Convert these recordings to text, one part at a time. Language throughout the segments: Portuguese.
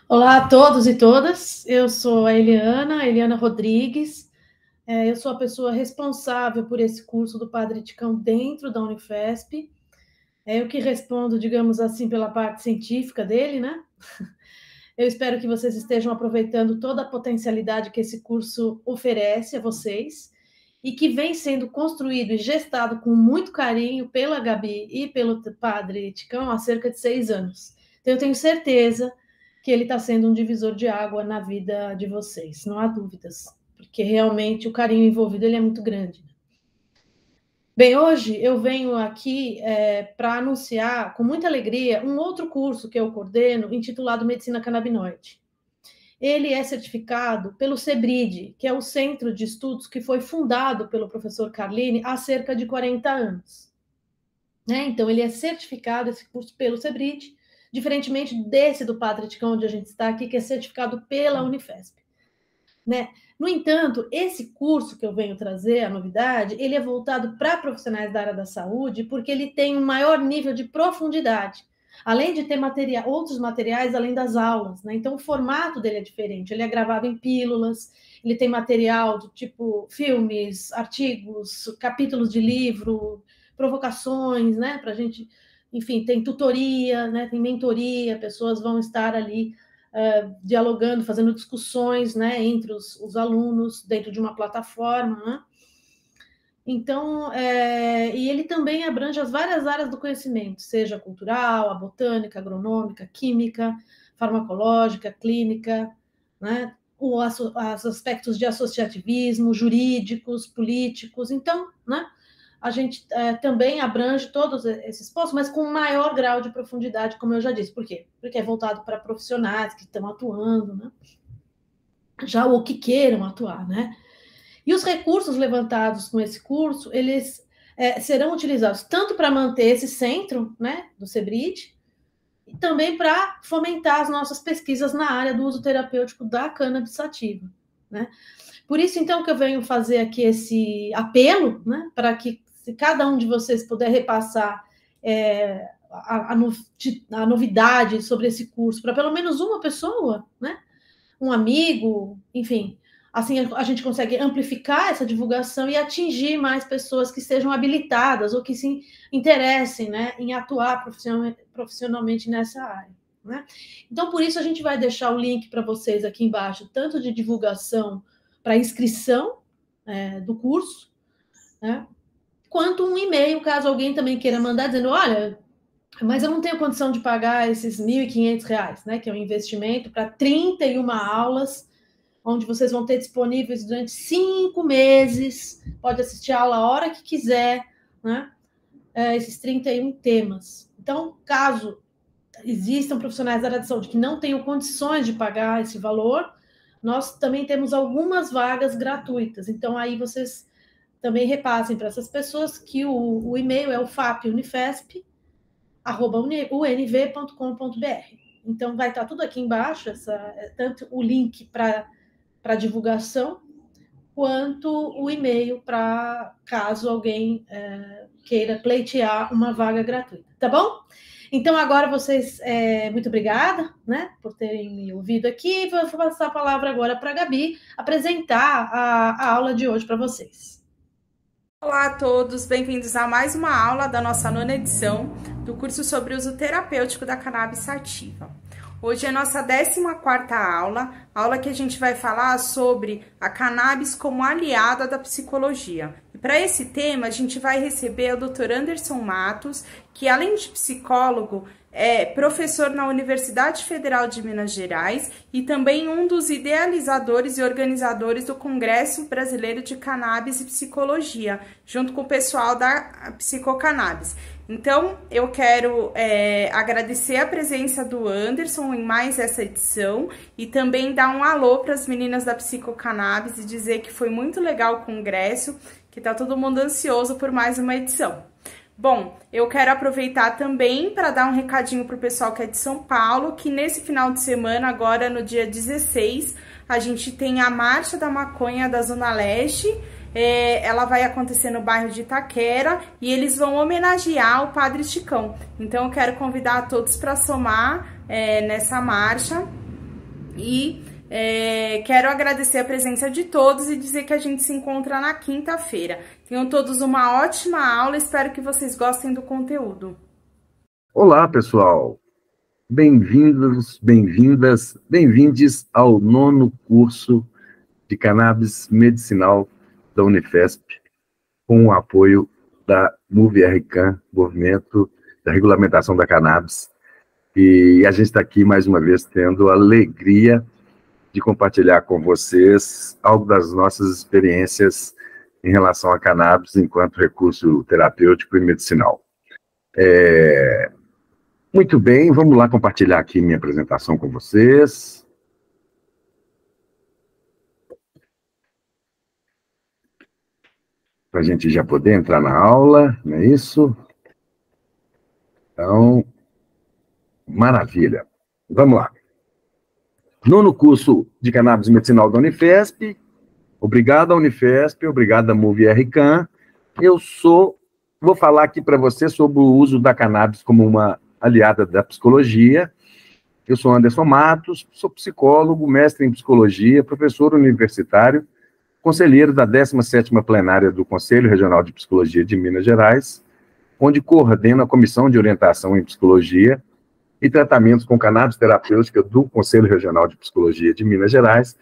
Olá a todos e todas, eu sou a Eliana Rodrigues, eu sou a pessoa responsável por esse curso do Padre Ticão dentro da Unifesp, eu que respondo, digamos assim, pela parte científica dele, né? Eu espero que vocês estejam aproveitando toda a potencialidade que esse curso oferece a vocês e que vem sendo construído e gestado com muito carinho pela Gabi e pelo Padre Ticão há cerca de 6 anos. Então, eu tenho certeza que ele está sendo um divisor de água na vida de vocês, não há dúvidas, porque realmente o carinho envolvido ele é muito grande. Bem, hoje eu venho aqui para anunciar, com muita alegria, um outro curso que eu coordeno, intitulado Medicina Canabinoide. Ele é certificado pelo CEBRID, que é o centro de estudos que foi fundado pelo professor Carlini há cerca de 40 anos. Né? Então, ele é certificado, esse curso, pelo CEBRID, diferentemente desse do Padre Ticão, onde a gente está aqui, que é certificado pela Unifesp. Né? No entanto, esse curso que eu venho trazer, a novidade, ele é voltado para profissionais da área da saúde, porque ele tem um maior nível de profundidade, além de ter outros materiais além das aulas. Né? Então, o formato dele é diferente, ele é gravado em pílulas, ele tem material do tipo filmes, artigos, capítulos de livro, provocações, né? Para a gente... Enfim, tem tutoria, né? Tem mentoria, pessoas vão estar ali dialogando, fazendo discussões, né, entre os alunos dentro de uma plataforma. Né? Então, e ele também abrange as várias áreas do conhecimento, seja cultural, a botânica, agronômica, química, farmacológica, clínica, né? Os aspectos de associativismo, jurídicos, políticos. Então, né? A gente também abrange todos esses pontos, mas com maior grau de profundidade, como eu já disse. Por quê? Porque é voltado para profissionais que estão atuando, né? Já ou que queiram atuar, né? E os recursos levantados com esse curso, eles serão utilizados tanto para manter esse centro, né, do CEBRID, e também para fomentar as nossas pesquisas na área do uso terapêutico da cannabis sativa, né? Por isso, então, que eu venho fazer aqui esse apelo, né, para que, se cada um de vocês puder repassar a novidade sobre esse curso para pelo menos uma pessoa, né, um amigo, enfim, assim a gente consegue amplificar essa divulgação e atingir mais pessoas que sejam habilitadas ou que se interessem, né, em atuar profissionalmente nessa área. Né? Então, por isso, a gente vai deixar o link para vocês aqui embaixo, tanto de divulgação para inscrição do curso, né? Quanto um e-mail, caso alguém também queira mandar, dizendo, olha, mas eu não tenho condição de pagar esses R$ 1.500, né, que é um investimento para 31 aulas, onde vocês vão ter disponíveis durante 5 meses, pode assistir a aula a hora que quiser, né, esses 31 temas. Então, caso existam profissionais da área de saúde que não tenham condições de pagar esse valor, nós também temos algumas vagas gratuitas. Então, aí vocês também repassem para essas pessoas que o e-mail é o fapunifesp@unv.com.br. Então, vai estar tudo aqui embaixo, tanto o link para divulgação, quanto o e-mail para caso alguém queira pleitear uma vaga gratuita. Tá bom? Então, agora vocês, muito obrigada, né, por terem me ouvido aqui. Vou passar a palavra agora para a Gabi apresentar a aula de hoje para vocês. Olá a todos, bem-vindos a mais uma aula da nossa 9ª edição do curso sobre uso terapêutico da cannabis sativa. Hoje é a nossa 14ª aula que a gente vai falar sobre a cannabis como aliada da psicologia. E para esse tema, a gente vai receber o Dr. Anderson Matos, que além de psicólogo, é professor na Universidade Federal de Minas Gerais e também um dos idealizadores e organizadores do Congresso Brasileiro de Cannabis e Psicologia, junto com o pessoal da Psicocannabis. Então, eu quero agradecer a presença do Anderson em mais essa edição e também dar um alô para as meninas da Psicocannabis e dizer que foi muito legal o congresso, que tá todo mundo ansioso por mais uma edição. Bom, eu quero aproveitar também para dar um recadinho para o pessoal que é de São Paulo, que nesse final de semana, agora no dia 16, a gente tem a Marcha da Maconha da Zona Leste. Ela vai acontecer no bairro de Itaquera e eles vão homenagear o Padre Chicão. Então eu quero convidar a todos para somar nessa marcha e quero agradecer a presença de todos e dizer que a gente se encontra na quinta-feira. Tenham todos uma ótima aula, espero que vocês gostem do conteúdo. Olá, pessoal! Bem-vindos, bem-vindas, bem-vindes ao 9º curso de Cannabis Medicinal da Unifesp, com o apoio da MUVRCAN, Movimento da Regulamentação da Cannabis. E a gente está aqui, mais uma vez, tendo a alegria de compartilhar com vocês algo das nossas experiências em relação a cannabis enquanto recurso terapêutico e medicinal. Muito bem, vamos lá compartilhar aqui minha apresentação com vocês. Para a gente já poder entrar na aula, não é isso? Então, maravilha. Vamos lá. 9º curso de Cannabis Medicinal da Unifesp. Obrigado à Unifesp, obrigado à MUVRCAN. Vou falar aqui para você sobre o uso da cannabis como uma aliada da psicologia. Eu sou Anderson Matos, sou psicólogo, mestre em psicologia, professor universitário, conselheiro da 17ª plenária do Conselho Regional de Psicologia de Minas Gerais, onde coordeno a Comissão de Orientação em Psicologia e Tratamentos com Cannabis Terapêutica do Conselho Regional de Psicologia de Minas Gerais,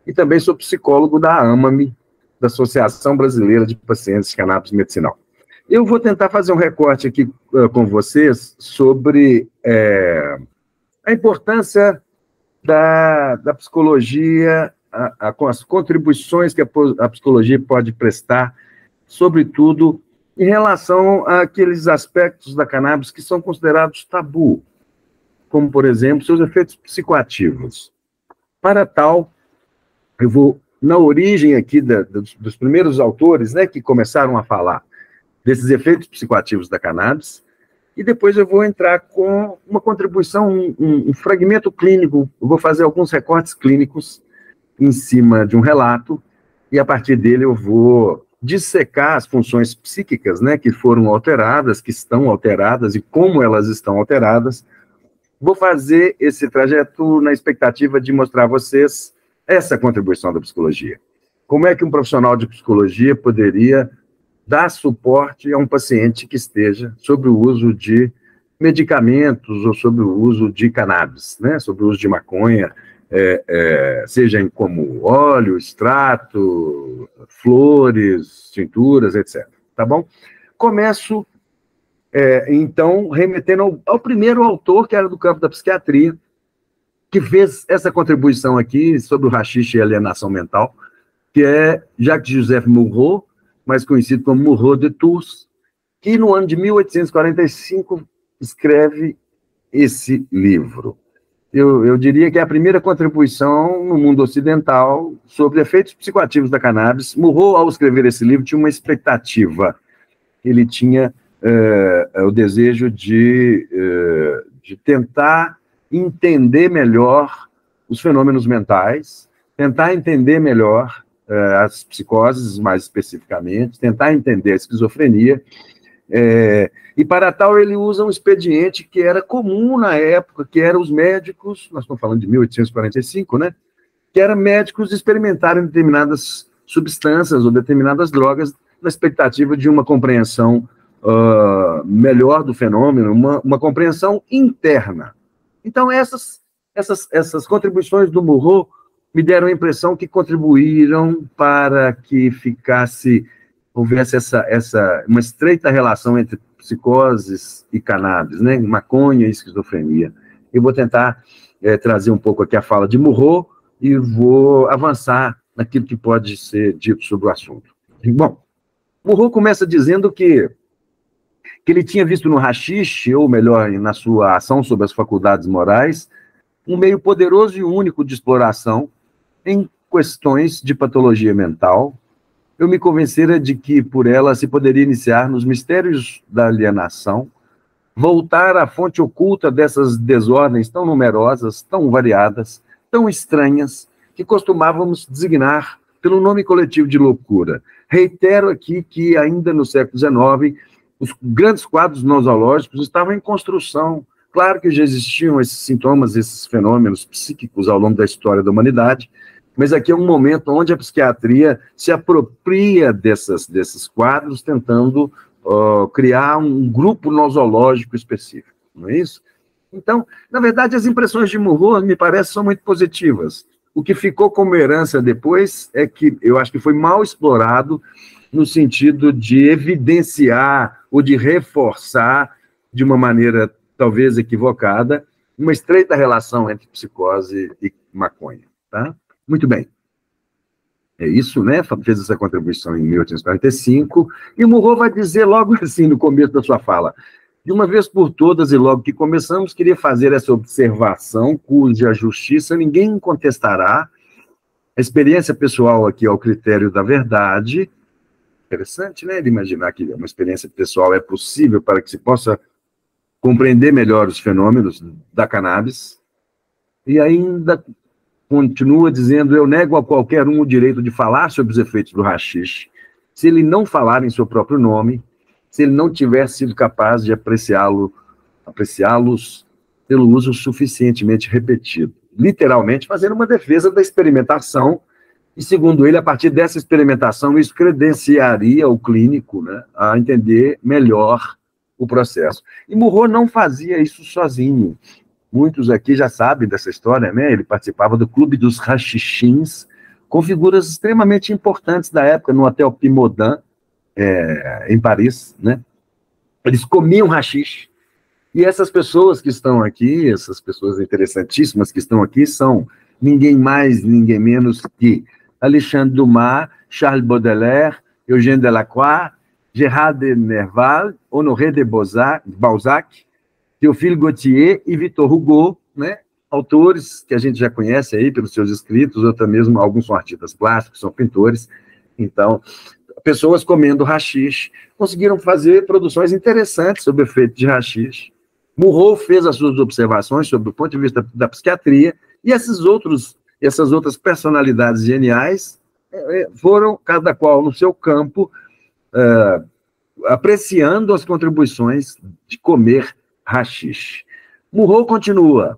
e também sou psicólogo da AMAME, da Associação Brasileira de Pacientes de Cannabis Medicinal. Eu vou tentar fazer um recorte aqui com vocês sobre a importância da psicologia, as contribuições que a psicologia pode prestar, sobretudo em relação àqueles aspectos da cannabis que são considerados tabu, como, por exemplo, seus efeitos psicoativos. Para tal, eu vou, na origem aqui dos primeiros autores, né, que começaram a falar desses efeitos psicoativos da cannabis, e depois eu vou entrar com uma contribuição, um fragmento clínico, eu vou fazer alguns recortes clínicos em cima de um relato, e a partir dele eu vou dissecar as funções psíquicas, né, que foram alteradas, que estão alteradas, e como elas estão alteradas. Vou fazer esse trajeto na expectativa de mostrar a vocês essa contribuição da psicologia. Como é que um profissional de psicologia poderia dar suporte a um paciente que esteja sobre o uso de medicamentos ou sobre o uso de cannabis, né, sobre o uso de maconha, seja como óleo, extrato, flores, tinturas, etc. Tá bom? Começo, então, remetendo ao primeiro autor, que era do campo da psiquiatria, que fez essa contribuição aqui sobre o haxixe e alienação mental, que é Jacques-Joseph Murrow, mais conhecido como Murrow de Tours, que no ano de 1845 escreve esse livro. Eu diria que é a primeira contribuição no mundo ocidental sobre efeitos psicoativos da cannabis. Murrow, ao escrever esse livro, tinha uma expectativa. Ele tinha o desejo de tentar entender melhor os fenômenos mentais, tentar entender melhor as psicoses, mais especificamente, tentar entender a esquizofrenia. E para tal ele usa um expediente que era comum na época, que eram os médicos, nós estamos falando de 1845, né? Que eram médicos experimentarem determinadas substâncias ou determinadas drogas na expectativa de uma compreensão melhor do fenômeno, uma compreensão interna. Então essas contribuições do Murrow me deram a impressão que contribuíram para que houvesse uma estreita relação entre psicoses e cannabis, né? Maconha e esquizofrenia. Eu vou tentar trazer um pouco aqui a fala de Murrow e vou avançar naquilo que pode ser dito sobre o assunto. Bom, Murrow começa dizendo que ele tinha visto no haxixe, ou melhor, na sua ação sobre as faculdades morais, um meio poderoso e único de exploração em questões de patologia mental. Eu me convencera de que por ela se poderia iniciar nos mistérios da alienação, voltar à fonte oculta dessas desordens tão numerosas, tão variadas, tão estranhas, que costumávamos designar pelo nome coletivo de loucura. Reitero aqui que ainda no século XIX, os grandes quadros nosológicos estavam em construção. Claro que já existiam esses sintomas, esses fenômenos psíquicos ao longo da história da humanidade, mas aqui é um momento onde a psiquiatria se apropria desses quadros, tentando criar um grupo nosológico específico, não é isso? Então, na verdade, as impressões de Murrow, me parece, são muito positivas. O que ficou como herança depois é que eu acho que foi mal explorado no sentido de evidenciar ou de reforçar, de uma maneira talvez equivocada, uma estreita relação entre psicose e maconha, tá? Muito bem. É isso, né? Fez essa contribuição em 1845, e Murrow vai dizer logo assim, no começo da sua fala: de uma vez por todas, e logo que começamos, queria fazer essa observação, cuja justiça ninguém contestará. A experiência pessoal aqui é o critério da verdade. Interessante, né? De imaginar que uma experiência pessoal é possível para que se possa compreender melhor os fenômenos da cannabis. E ainda continua dizendo: eu nego a qualquer um o direito de falar sobre os efeitos do haxixe, se ele não falar em seu próprio nome, se ele não tiver sido capaz de apreciá-los pelo uso suficientemente repetido. Literalmente, fazendo uma defesa da experimentação, e, segundo ele, a partir dessa experimentação, isso credenciaria o clínico, né, a entender melhor o processo. E Murrow não fazia isso sozinho. Muitos aqui já sabem dessa história, né? Ele participava do Clube dos Rachixins, com figuras extremamente importantes da época, no Hotel Pimodan, em Paris, né? Eles comiam haxixe, e essas pessoas que estão aqui, essas pessoas interessantíssimas que estão aqui, são ninguém mais, ninguém menos que Alexandre Dumas, Charles Baudelaire, Eugène Delacroix, Gérard de Nerval, Honoré de Balzac, Théophile Gautier e Victor Hugo, né? Autores que a gente já conhece aí pelos seus escritos, ou até mesmo alguns são artistas plásticos, são pintores. Então, pessoas comendo haxixe conseguiram fazer produções interessantes sobre o efeito de haxixe. Murrow fez as suas observações sobre o ponto de vista da psiquiatria, e essas outras personalidades geniais foram, cada qual no seu campo, apreciando as contribuições de comer haxixe. Murrow continua: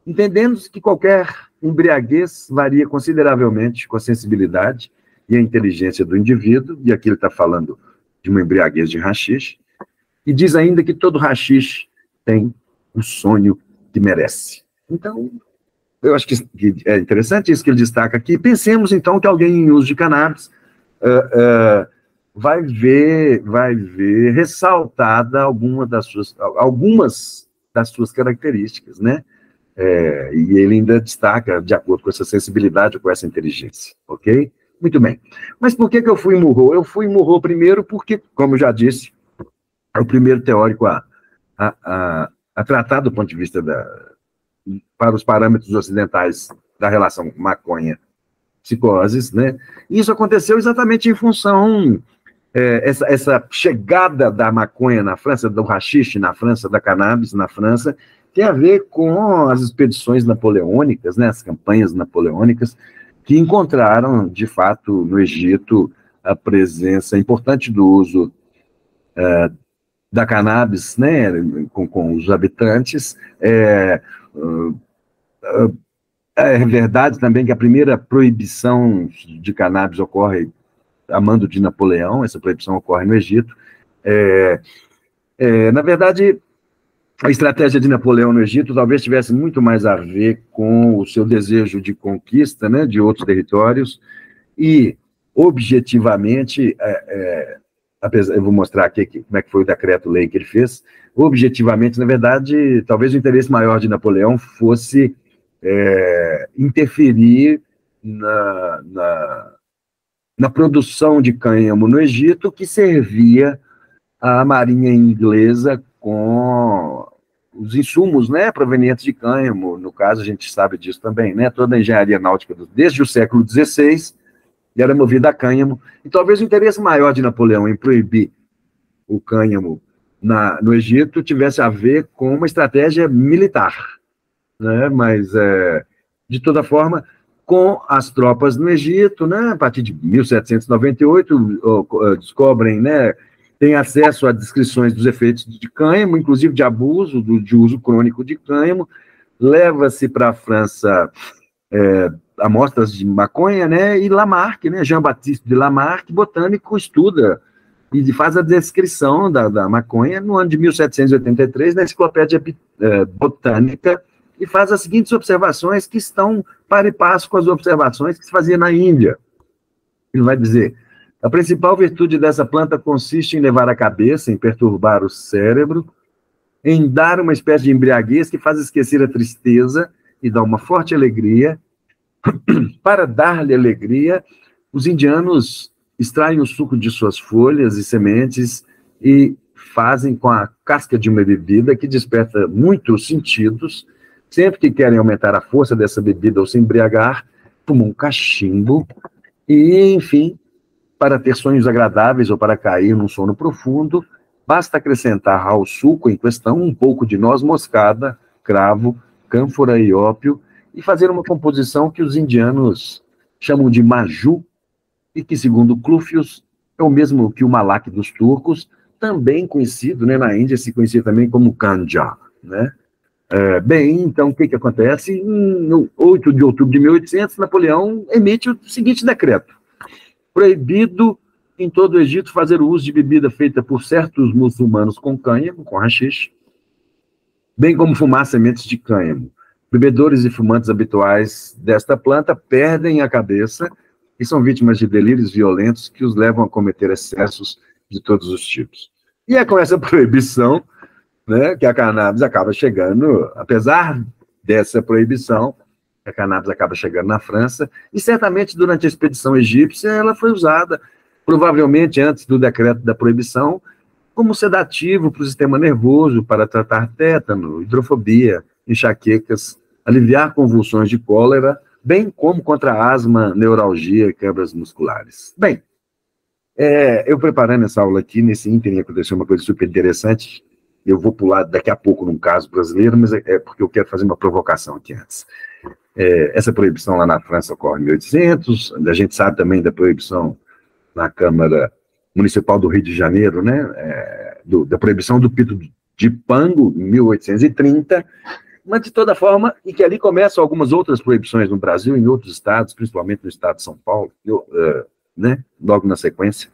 entendendo-se que qualquer embriaguez varia consideravelmente com a sensibilidade e a inteligência do indivíduo, e aqui ele está falando de uma embriaguez de haxixe, e diz ainda que todo haxixe tem o sonho que merece. Então, eu acho que é interessante isso que ele destaca aqui. Pensemos, então, que alguém em uso de cannabis vai ver ressaltada algumas das suas características, né? E ele ainda destaca de acordo com essa sensibilidade, com essa inteligência, ok? Muito bem. Mas por que eu fui em Murrow? Eu fui em Murrow primeiro porque, como eu já disse, é o primeiro teórico a tratar do ponto de vista para os parâmetros ocidentais da relação maconha-psicoses, né? E isso aconteceu exatamente em função essa chegada da maconha na França, do haxixe na França, da cannabis na França, tem a ver com as expedições napoleônicas, né? As campanhas napoleônicas, que encontraram, de fato, no Egito, a presença importante do uso da cannabis, né, com os habitantes. É verdade também que a primeira proibição de cannabis ocorre a mando de Napoleão, essa proibição ocorre no Egito. Na verdade, a estratégia de Napoleão no Egito talvez tivesse muito mais a ver com o seu desejo de conquista, né, de outros territórios, e, objetivamente, eu vou mostrar aqui como é que foi o decreto-lei que ele fez. Objetivamente, na verdade, talvez o interesse maior de Napoleão fosse interferir na produção de cânhamo no Egito, que servia à marinha inglesa com os insumos, né, provenientes de cânhamo. No caso, a gente sabe disso também, né, toda a engenharia náutica desde o século XVI era movida a cânhamo, e talvez o interesse maior de Napoleão em proibir o cânhamo no Egito tivesse a ver com uma estratégia militar, né, mas, de toda forma, com as tropas no Egito, né, a partir de 1798, descobrem, né, têm acesso a descrições dos efeitos de cânhamo, inclusive de abuso, de uso crônico de cânhamo, leva-se para a França amostras de maconha, né, e Lamarck, né, Jean-Baptiste de Lamarck, botânico, estuda e faz a descrição da maconha no ano de 1783, na Enciclopédia Botânica, e faz as seguintes observações que estão para e passo com as observações que se fazia na Índia. Ele vai dizer: a principal virtude dessa planta consiste em levar a cabeça, em perturbar o cérebro, em dar uma espécie de embriaguez que faz esquecer a tristeza e dá uma forte alegria. Para dar-lhe alegria, os indianos extraem o suco de suas folhas e sementes e fazem com a casca de uma bebida que desperta muitos sentidos. Sempre que querem aumentar a força dessa bebida ou se embriagar, fumam um cachimbo e, enfim, para ter sonhos agradáveis ou para cair num sono profundo, basta acrescentar ao suco em questão um pouco de noz moscada, cravo, cânfora e ópio, e fazer uma composição que os indianos chamam de maju, e que, segundo Clufius, é o mesmo que o malac dos turcos, também conhecido, né, na Índia se conhecia também como ganja, né? Bem, então, o que acontece? No 8 de outubro de 1800, Napoleão emite o seguinte decreto: proibido em todo o Egito fazer o uso de bebida feita por certos muçulmanos com cânhamo, com haxixe, bem como fumar sementes de cânhamo. Bebedores e fumantes habituais desta planta perdem a cabeça e são vítimas de delírios violentos que os levam a cometer excessos de todos os tipos. E é com essa proibição, né, que a cannabis acaba chegando, apesar dessa proibição, a cannabis acaba chegando na França, e certamente durante a expedição egípcia ela foi usada, provavelmente antes do decreto da proibição, como sedativo para o sistema nervoso, para tratar tétano, hidrofobia, enxaquecas, aliviar convulsões de cólera, bem como contra asma, neuralgia e quebras musculares. Bem, eu preparando essa aula aqui, nesse ínterim aconteceu uma coisa super interessante. Eu vou pular daqui a pouco num caso brasileiro, mas é porque eu quero fazer uma provocação aqui antes. Essa proibição lá na França ocorre em 1800, a gente sabe também da proibição na Câmara Municipal do Rio de Janeiro, né, da proibição do pito de pango, em 1830, mas de toda forma, e que ali começam algumas outras proibições no Brasil e em outros estados, principalmente no estado de São Paulo, né, logo na sequência.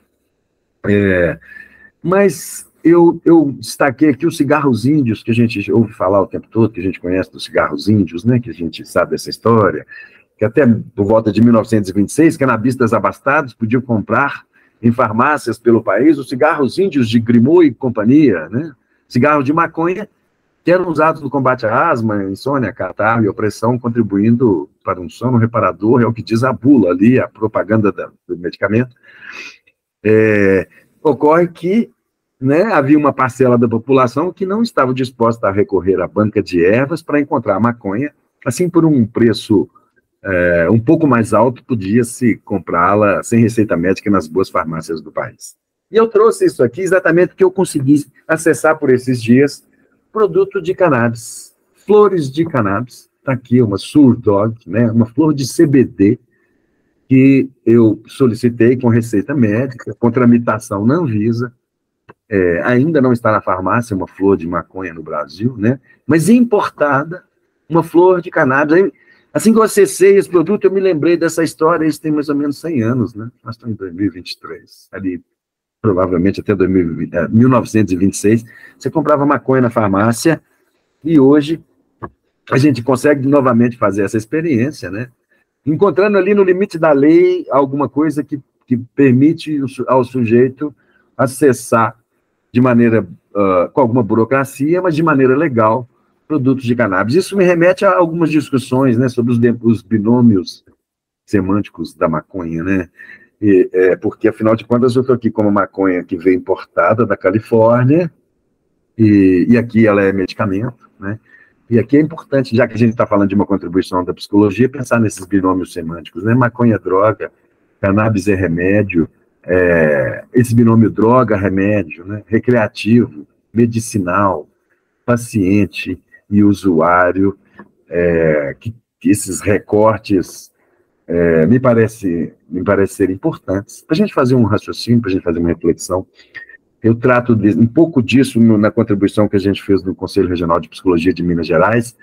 Mas eu destaquei aqui os cigarros índios, que a gente ouve falar o tempo todo, que a gente conhece dos cigarros índios, né, que a gente sabe dessa história, que até por volta de 1926, canabistas abastados podiam comprar em farmácias pelo país os cigarros índios de Grimaud e companhia, né, cigarros de maconha, que eram usados no combate à asma, insônia, catarro e opressão, contribuindo para um sono reparador, é o que diz a bula ali, a propaganda do medicamento. Ocorre que, né, havia uma parcela da população que não estava disposta a recorrer à banca de ervas para encontrar maconha, assim por um preço um pouco mais alto, podia-se comprá-la sem receita médica nas boas farmácias do país. E eu trouxe isso aqui exatamente porque eu consegui acessar por esses dias produto de cannabis, flores de cannabis. Está aqui uma Surdog, né, uma flor de CBD, que eu solicitei com receita médica, com tramitação na Anvisa. Ainda não está na farmácia uma flor de maconha no Brasil, né, mas importada, uma flor de cannabis. Assim que eu acessei esse produto, eu me lembrei dessa história, isso tem mais ou menos 100 anos, né, nós estamos em 2023, ali provavelmente até 1926, você comprava maconha na farmácia, e hoje a gente consegue novamente fazer essa experiência, né? Encontrando ali no limite da lei alguma coisa que permite ao sujeito acessar de maneira, com alguma burocracia, mas de maneira legal, produtos de cannabis. Isso me remete a algumas discussões, né, sobre os binômios semânticos da maconha, né? Porque, afinal de contas, eu estou aqui com uma maconha que veio importada da Califórnia, e aqui ela é medicamento, né? E aqui é importante, já que a gente está falando de uma contribuição da psicologia, pensar nesses binômios semânticos, né? Maconha é droga, cannabis é remédio, esse binômio droga-remédio, né? Recreativo, medicinal, paciente e usuário, que esses recortes me parece serem importantes para a gente fazer um raciocínio, para a gente fazer uma reflexão. Eu trato um pouco disso na contribuição que a gente fez no Conselho Regional de Psicologia de Minas Gerais,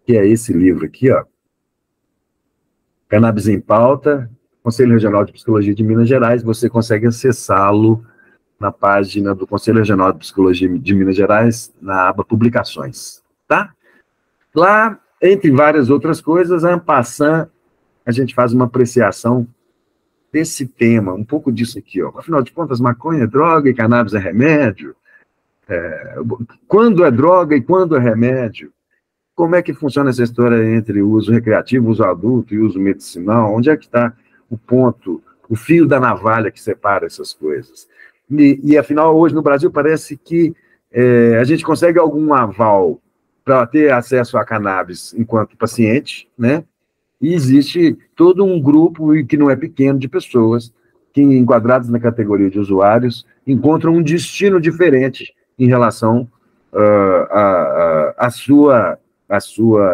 que é esse livro aqui, ó, Cannabis em Pauta, Conselho Regional de Psicologia de Minas Gerais. Você consegue acessá-lo na página do Conselho Regional de Psicologia de Minas Gerais, na aba Publicações, tá? Lá, entre várias outras coisas, en passant, a gente faz uma apreciação desse tema, um pouco disso aqui, ó. Afinal de contas, maconha é droga e cannabis é remédio. Quando é droga e quando é remédio? Como é que funciona essa história entre o uso recreativo, uso adulto e uso medicinal? Onde é que está o ponto, o fio da navalha que separa essas coisas? E afinal, hoje no Brasil, parece que a gente consegue algum aval para ter acesso a cannabis enquanto paciente, né? E existe todo um grupo, que não é pequeno, de pessoas que, enquadrados na categoria de usuários, encontram um destino diferente em relação à sua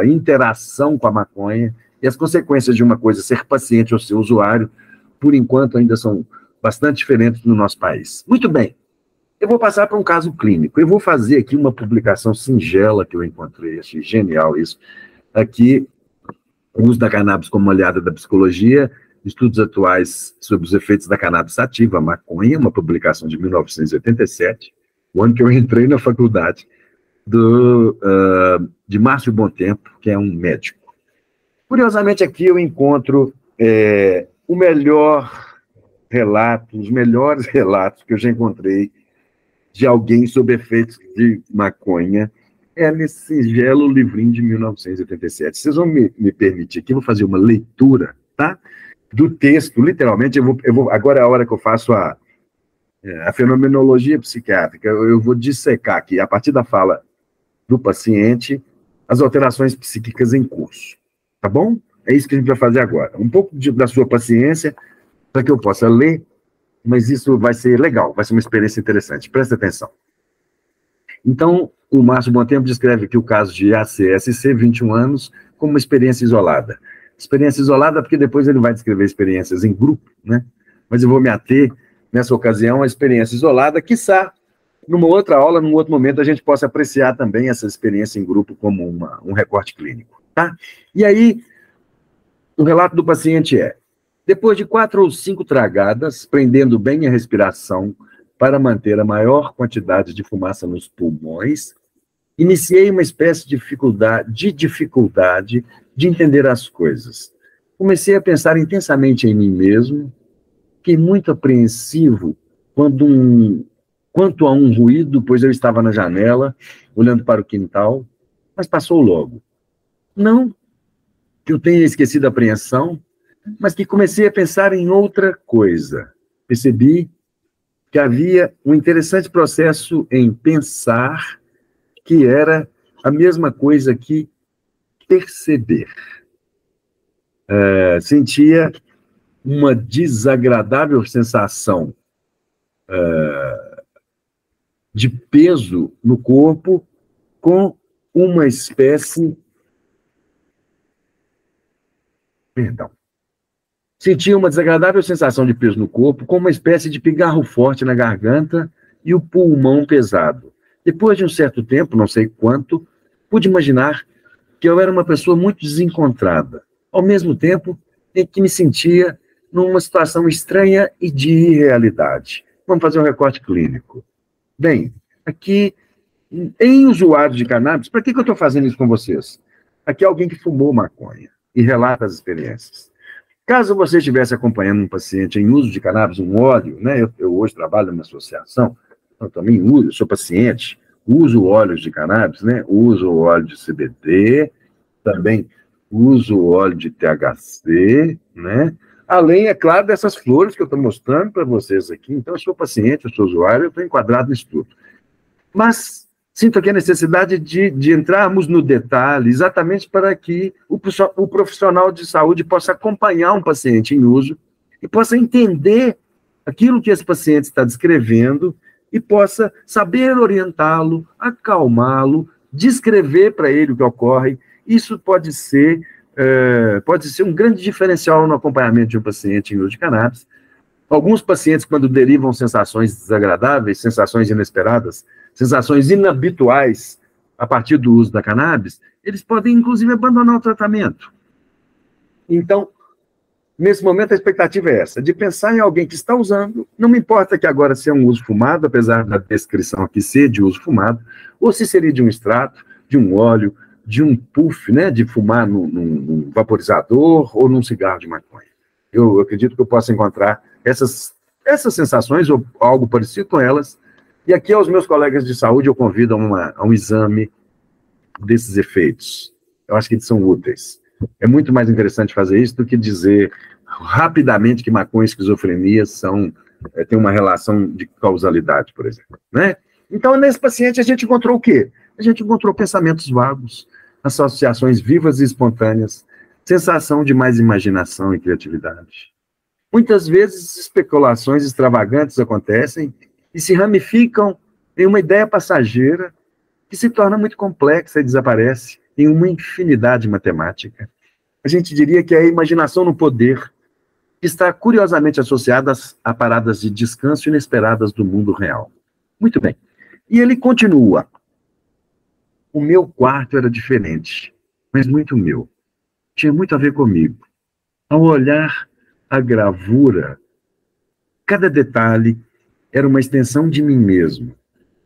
interação com a maconha, e as consequências de uma coisa ser paciente ou ser usuário, por enquanto, ainda são bastante diferentes no nosso país. Muito bem, eu vou passar para um caso clínico. Eu vou fazer aqui uma publicação singela que eu encontrei, achei genial isso, aqui, o uso da cannabis como aliada da psicologia, estudos atuais sobre os efeitos da cannabis sativa, a maconha, uma publicação de 1987, o ano que eu entrei na faculdade, de Márcio Bontempo, que é um médico. Curiosamente, aqui eu encontro o melhor relato, os melhores relatos que eu já encontrei de alguém sob efeitos de maconha, nesse singelo livrinho de 1987. Vocês vão me permitir aqui, eu vou fazer uma leitura, tá? Do texto, literalmente, agora é a hora que eu faço a fenomenologia psiquiátrica, eu vou dissecar aqui, a partir da fala do paciente, as alterações psíquicas em curso, tá bom? É isso que a gente vai fazer agora. Um pouco da sua paciência, para que eu possa ler, mas isso vai ser legal, vai ser uma experiência interessante. Presta atenção. Então, o Márcio Bontempo descreve aqui o caso de ACSC, 21 anos, como uma experiência isolada. Experiência isolada porque depois ele vai descrever experiências em grupo, né? Mas eu vou me ater, nessa ocasião, à experiência isolada, quiçá, numa outra aula, num outro momento, a gente possa apreciar também essa experiência em grupo como um recorte clínico, tá? E aí, o relato do paciente depois de 4 ou 5 tragadas, prendendo bem a respiração para manter a maior quantidade de fumaça nos pulmões, iniciei uma espécie de dificuldade de entender as coisas. Comecei a pensar intensamente em mim mesmo, fiquei muito apreensivo quanto a um ruído, pois eu estava na janela, olhando para o quintal, mas passou logo. Não que eu tenha esquecido a apreensão, mas que comecei a pensar em outra coisa. Percebi que havia um interessante processo em pensar, que era a mesma coisa que perceber. Sentia uma desagradável sensação de peso no corpo, com uma espécie... Perdão. Sentia uma desagradável sensação de peso no corpo, com uma espécie de pigarro forte na garganta e o pulmão pesado. Depois de um certo tempo, não sei quanto, pude imaginar que eu era uma pessoa muito desencontrada, ao mesmo tempo em que me sentia numa situação estranha e de irrealidade. Vamos fazer um recorte clínico. Bem, aqui, em usuários de cannabis, para que eu estou fazendo isso com vocês? Aqui é alguém que fumou maconha e relata as experiências. Caso você estivesse acompanhando um paciente em uso de cannabis, um óleo, né? Eu hoje trabalho numa associação, eu também uso, sou paciente, uso óleos de cannabis, né? Uso o óleo de CBD, também uso o óleo de THC, né? Além, é claro, dessas flores que eu estou mostrando para vocês aqui. Então, eu sou paciente, eu sou usuário, eu estou enquadrado nisso tudo. Mas sinto aqui a necessidade de entrarmos no detalhe, exatamente para que o profissional de saúde possa acompanhar um paciente em uso e possa entender aquilo que esse paciente está descrevendo e possa saber orientá-lo, acalmá-lo, descrever para ele o que ocorre. Isso pode ser um grande diferencial no acompanhamento de um paciente em uso de cannabis. Alguns pacientes, quando derivam sensações desagradáveis, sensações inesperadas, sensações inabituais a partir do uso da cannabis, eles podem, inclusive, abandonar o tratamento. Então, nesse momento, a expectativa é essa, de pensar em alguém que está usando, não me importa que agora se é um uso fumado, apesar da descrição aqui ser de uso fumado, ou se seria de um extrato, de um óleo, de um puff, né, de fumar num vaporizador ou num cigarro de maconha. Eu acredito que eu possa encontrar essas sensações ou algo parecido com elas, e aqui aos meus colegas de saúde eu convido a um exame desses efeitos. Eu acho que eles são úteis. É muito mais interessante fazer isso do que dizer rapidamente que maconha e esquizofrenia têm uma relação de causalidade, por exemplo, né? Então, nesse paciente, a gente encontrou o quê? A gente encontrou pensamentos vagos, associações vivas e espontâneas, sensação de mais imaginação e criatividade. Muitas vezes, especulações extravagantes acontecem e se ramificam em uma ideia passageira que se torna muito complexa e desaparece em uma infinidade matemática. A gente diria que é a imaginação no poder, que está curiosamente associada a paradas de descanso inesperadas do mundo real. Muito bem. E ele continua. O meu quarto era diferente, mas muito meu. Tinha muito a ver comigo. Ao olhar a gravura, cada detalhe era uma extensão de mim mesmo,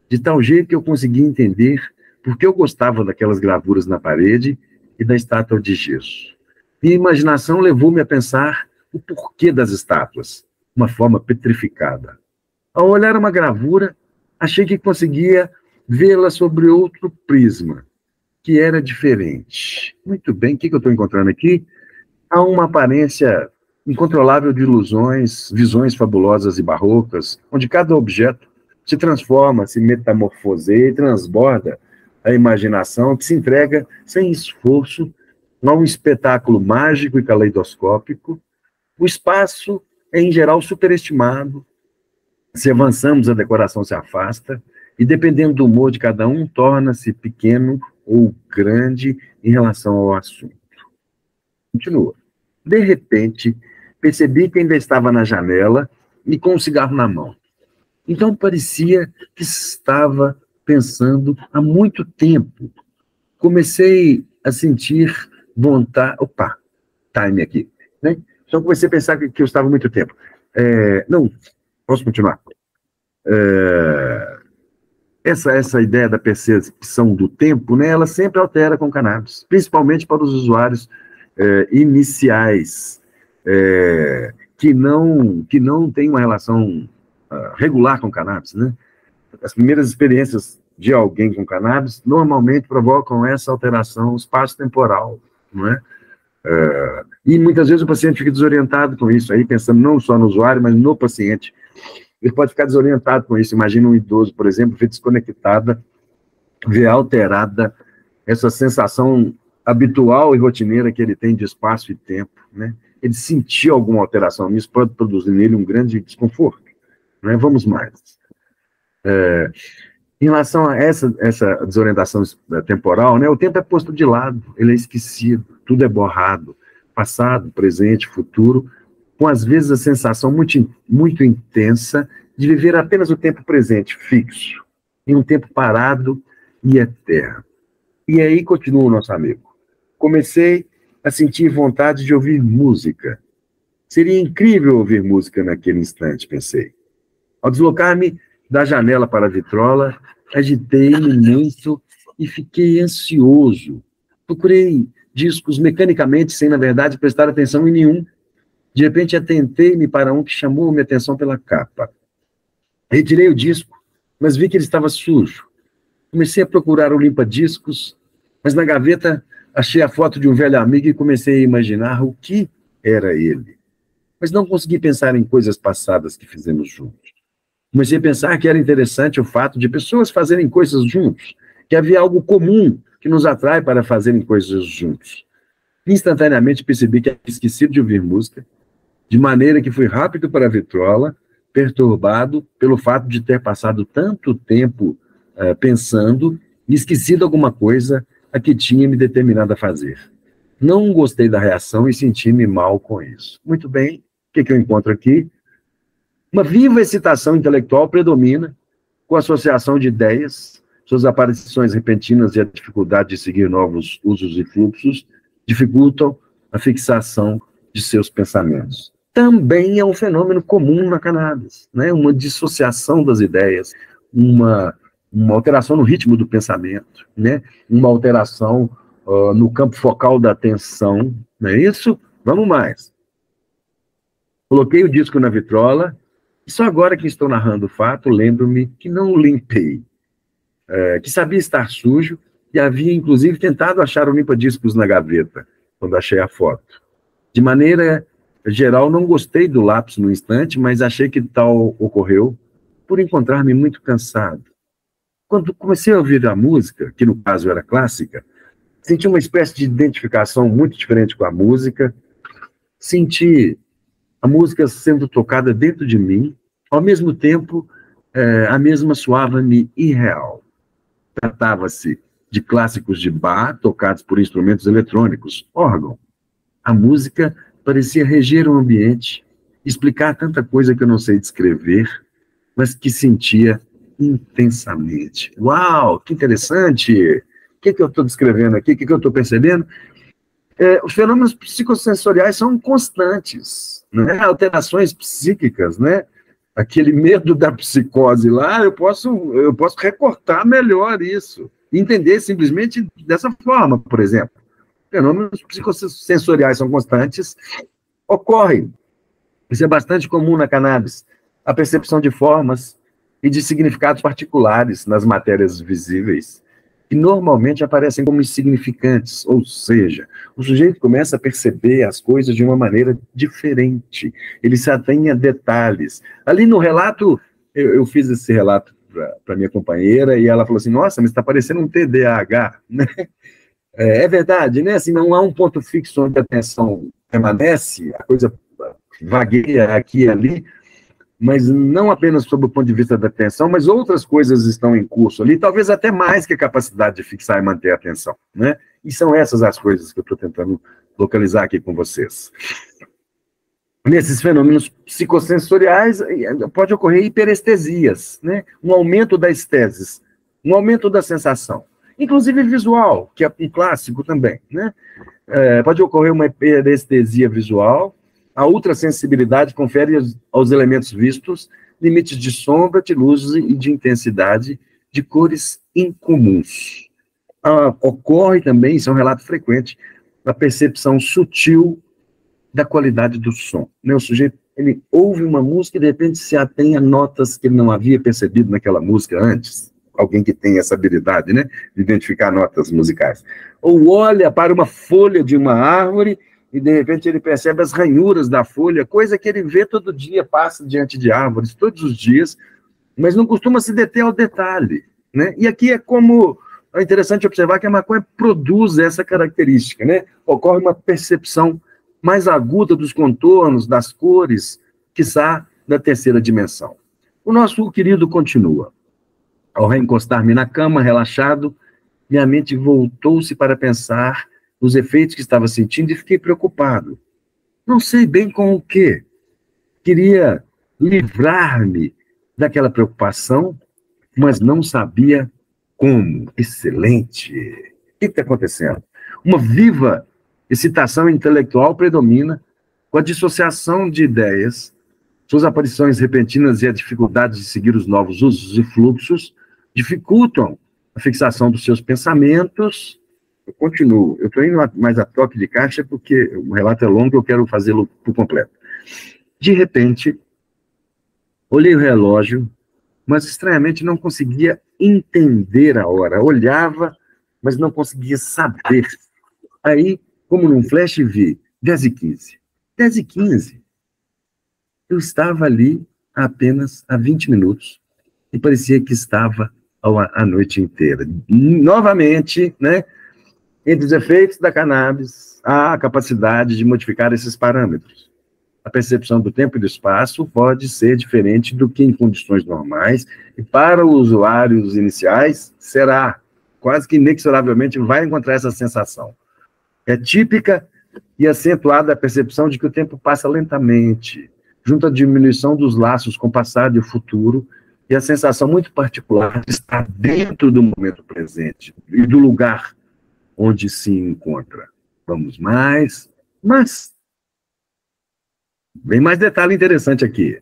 de tal jeito que eu conseguia entender por que eu gostava daquelas gravuras na parede e da estátua de gesso. Minha imaginação levou-me a pensar o porquê das estátuas, uma forma petrificada. Ao olhar uma gravura, achei que conseguia vê-la sobre outro prisma, que era diferente. Muito bem, o que eu estou encontrando aqui? Há uma aparência incontrolável de ilusões, visões fabulosas e barrocas, onde cada objeto se transforma, se metamorfoseia e transborda a imaginação, que se entrega sem esforço a um espetáculo mágico e caleidoscópico. O espaço é, em geral, superestimado. Se avançamos, a decoração se afasta, e, dependendo do humor de cada um, torna-se pequeno ou grande em relação ao assunto. Continua. De repente, percebi que ainda estava na janela e com um cigarro na mão. Então, parecia que estava pensando há muito tempo. Comecei a sentir vontade... Opa, time aqui, né? Então, comecei a pensar que eu estava há muito tempo. Não, posso continuar? Essa ideia da percepção do tempo, né, ela sempre altera com cannabis, principalmente para os usuários iniciais, que não têm uma relação regular com cannabis, né? As primeiras experiências de alguém com cannabis normalmente provocam essa alteração espaço-temporal, não é? E muitas vezes o paciente fica desorientado com isso, aí pensando não só no usuário, mas no paciente. Ele pode ficar desorientado com isso. Imagina um idoso, por exemplo, ver desconectada, ver alterada essa sensação habitual e rotineira que ele tem de espaço e tempo, né? Ele sentir alguma alteração, isso pode produzir nele um grande desconforto, né? Vamos mais. Em relação a essa desorientação temporal, né, o tempo é posto de lado, ele é esquecido, tudo é borrado, passado, presente, futuro, com às vezes a sensação muito intensa de viver apenas o tempo presente, fixo, em um tempo parado e eterno. E aí continua o nosso amigo. Comecei a sentir vontade de ouvir música. Seria incrível ouvir música naquele instante, pensei. Ao deslocar-me da janela para a vitrola, agitei-me muito e fiquei ansioso. Procurei discos mecanicamente, sem, na verdade, prestar atenção em nenhum. De repente, atentei-me para um que chamou minha atenção pela capa. Retirei o disco, mas vi que ele estava sujo. Comecei a procurar o limpa-discos, mas na gaveta achei a foto de um velho amigo e comecei a imaginar o que era ele. Mas não consegui pensar em coisas passadas que fizemos juntos. Comecei a pensar que era interessante o fato de pessoas fazerem coisas juntos, que havia algo comum que nos atrai para fazerem coisas juntos. Instantaneamente percebi que havia esquecido de ouvir música, de maneira que fui rápido para a vitrola, perturbado pelo fato de ter passado tanto tempo pensando e esquecido alguma coisa a que tinha me determinado a fazer. Não gostei da reação e senti-me mal com isso. Muito bem, o que eu encontro aqui? Uma viva excitação intelectual predomina, com associação de ideias, suas aparições repentinas e a dificuldade de seguir novos usos e fluxos dificultam a fixação de seus pensamentos. Também é um fenômeno comum na cannabis, né? Uma dissociação das ideias, uma alteração no ritmo do pensamento, né? Uma alteração no campo focal da atenção, não é isso? Vamos mais. Coloquei o disco na vitrola, e só agora que estou narrando o fato, lembro-me que não o limpei, que sabia estar sujo, e havia, inclusive, tentado achar o limpa-discos na gaveta, quando achei a foto. De maneira geral, não gostei do lapso no instante, mas achei que tal ocorreu por encontrar-me muito cansado. Quando comecei a ouvir a música, que no caso era clássica, senti uma espécie de identificação muito diferente com a música, senti a música sendo tocada dentro de mim, ao mesmo tempo, a mesma soava-me irreal. Tratava-se de clássicos de Bach, tocados por instrumentos eletrônicos, órgão. A música parecia reger o ambiente, explicar tanta coisa que eu não sei descrever, mas que sentia intensamente. Uau, que interessante! O que eu estou descrevendo aqui? O que eu estou percebendo? Os fenômenos psicossensoriais são constantes, né? Alterações psíquicas, né? Aquele medo da psicose lá, eu posso recortar melhor isso, entender simplesmente dessa forma, por exemplo. Fenômenos psicossensoriais são constantes, ocorrem. Isso é bastante comum na cannabis, a percepção de formas e de significados particulares nas matérias visíveis, que normalmente aparecem como insignificantes, ou seja, o sujeito começa a perceber as coisas de uma maneira diferente, ele se atém a detalhes. Ali no relato, eu fiz esse relato para minha companheira, e ela falou assim, nossa, mas está parecendo um TDAH, né? É verdade, né? Assim, não há um ponto fixo onde a atenção permanece, a coisa vagueia aqui e ali, mas não apenas sob o ponto de vista da atenção, mas outras coisas estão em curso ali, talvez até mais que a capacidade de fixar e manter a atenção, né? E são essas as coisas que eu estou tentando localizar aqui com vocês. Nesses fenômenos psicossensoriais, pode ocorrer hiperestesias, né? Um aumento da esteses, um aumento da sensação, inclusive visual, que é um clássico também, né? Pode ocorrer uma hiperestesia visual. A ultrassensibilidade confere aos elementos vistos limites de sombra, de luz e de intensidade de cores incomuns. Ocorre também, isso é um relato frequente, a percepção sutil da qualidade do som, né? O sujeito, ele ouve uma música e de repente se atém a notas que ele não havia percebido naquela música antes. Alguém que tem essa habilidade, né, de identificar notas musicais. Ou olha para uma folha de uma árvore e, de repente, ele percebe as ranhuras da folha, coisa que ele vê todo dia, passa diante de árvores, todos os dias, mas não costuma se deter ao detalhe, né? E aqui é interessante observar que a maconha produz essa característica, né? Ocorre uma percepção mais aguda dos contornos, das cores, quiçá da terceira dimensão. O nosso querido continua. Ao reencostar-me na cama, relaxado, minha mente voltou-se para pensar nos efeitos que estava sentindo e fiquei preocupado. Não sei bem com o quê. Queria livrar-me daquela preocupação, mas não sabia como. Excelente! O que está acontecendo? Uma viva excitação intelectual predomina com a dissociação de ideias, suas aparições repentinas e a dificuldade de seguir os novos usos e fluxos dificultam a fixação dos seus pensamentos, eu continuo. Eu estou indo mais a toque de caixa porque o relato é longo e eu quero fazê-lo por completo. De repente, olhei o relógio, mas estranhamente não conseguia entender a hora. Olhava, mas não conseguia saber. Aí, como num flash, vi 10h15. 10h15. Eu estava ali apenas há 20 minutos e parecia que estava a noite inteira. Novamente, né, entre os efeitos da cannabis, há a capacidade de modificar esses parâmetros. A percepção do tempo e do espaço pode ser diferente do que em condições normais, e para os usuários iniciais, será quase que inexoravelmente vai encontrar essa sensação. É típica e acentuada a percepção de que o tempo passa lentamente, junto à diminuição dos laços com o passado e o futuro, e a sensação muito particular de estar dentro do momento presente e do lugar onde se encontra. Vamos mais, mas vem mais detalhe interessante aqui.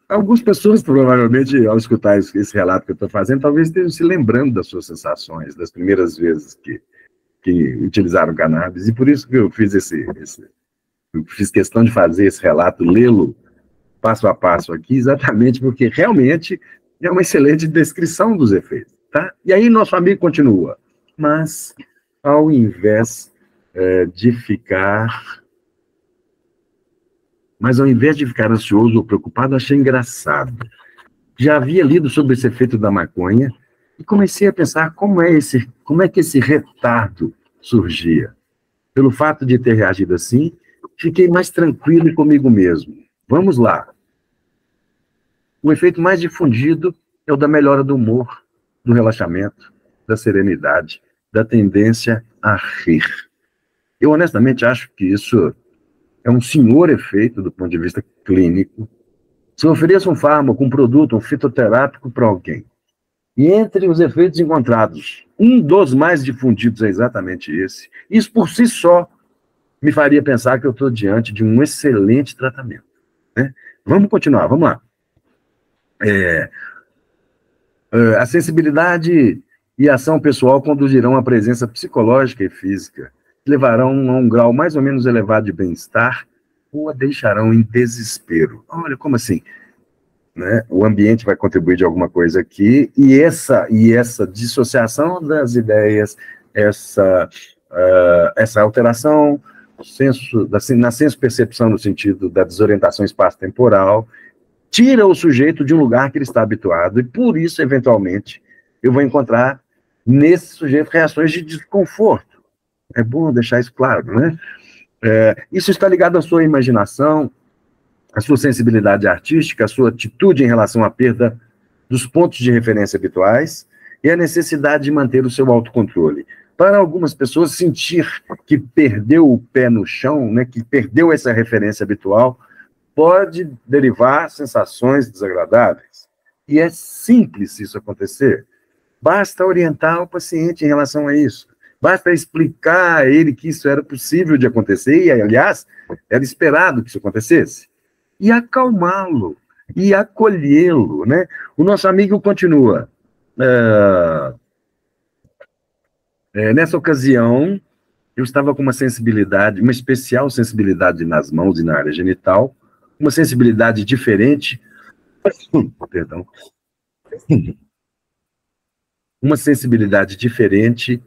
Algumas pessoas, provavelmente, ao escutar esse relato que eu estou fazendo, talvez estejam se lembrando das suas sensações, das primeiras vezes que utilizaram cannabis, e por isso que eu fiz eu fiz questão de fazer esse relato, lê-lo passo a passo aqui, exatamente porque realmente é uma excelente descrição dos efeitos, tá? E aí nosso amigo continua, mas ao invés de ficar ansioso ou preocupado, achei engraçado. Já havia lido sobre esse efeito da maconha e comecei a pensar como é que esse retardo surgia. Pelo fato de ter reagido assim, fiquei mais tranquilo comigo mesmo. Vamos lá. O efeito mais difundido é o da melhora do humor, do relaxamento, da serenidade, da tendência a rir. Eu honestamente acho que isso é um senhor efeito do ponto de vista clínico. Se eu ofereço um fármaco, um produto, um fitoterápico para alguém, e entre os efeitos encontrados, um dos mais difundidos é exatamente esse, isso por si só me faria pensar que eu estou diante de um excelente tratamento, né? Vamos continuar, vamos lá. A sensibilidade e a ação pessoal conduzirão à presença psicológica e física, que levarão a um grau mais ou menos elevado de bem-estar ou a deixarão em desespero. Olha, como assim? Né? O ambiente vai contribuir de alguma coisa aqui, e essa dissociação das ideias, essa alteração na senso-percepção no sentido da desorientação espaço-temporal, tira o sujeito de um lugar que ele está habituado, e por isso, eventualmente, eu vou encontrar nesse sujeito reações de desconforto. É bom deixar isso claro, né? Isso está ligado à sua imaginação, à sua sensibilidade artística, à sua atitude em relação à perda dos pontos de referência habituais e à necessidade de manter o seu autocontrole. Para algumas pessoas, sentir que perdeu o pé no chão, né, que perdeu essa referência habitual, pode derivar sensações desagradáveis. E é simples isso acontecer. Basta orientar o paciente em relação a isso. Basta explicar a ele que isso era possível de acontecer, e, aliás, era esperado que isso acontecesse. E acalmá-lo, e acolhê-lo, né? O nosso amigo continua. Nessa ocasião, eu estava com uma sensibilidade, uma especial sensibilidade nas mãos e na área genital, uma sensibilidade diferente, perdão, uma sensibilidade diferente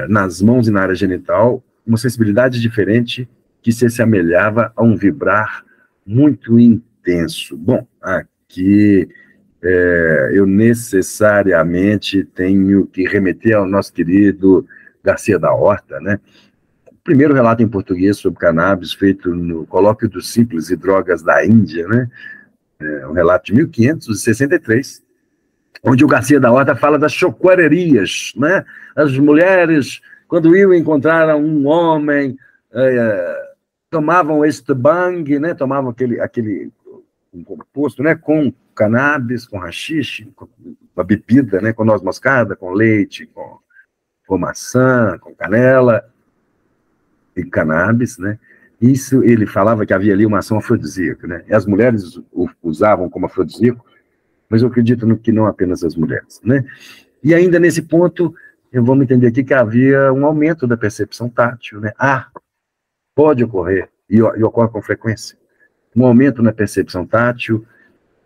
nas mãos e na área genital, uma sensibilidade diferente que se assemelhava a um vibrar muito intenso. Bom, aqui eu necessariamente tenho que remeter ao nosso querido Garcia da Horta, né? O primeiro relato em português sobre cannabis, feito no Colóquio dos Simples e Drogas da Índia, né? Um relato de 1563, onde o Garcia da Horta fala das choquarerias, né? As mulheres, quando iam encontrar um homem, tomavam este bang, né? Tomavam aquele um composto, né? Com cannabis, com haxixe, com a bebida, né? Com noz moscada, com leite, com maçã, com canela e cannabis, né? Isso, ele falava que havia ali uma ação afrodisíaca, né? E as mulheres usavam como afrodisíaco, mas eu acredito que não apenas as mulheres, né? E ainda nesse ponto, vamos entender aqui que havia um aumento da percepção tátil, né? Pode ocorrer, e ocorre com frequência, um aumento na percepção tátil,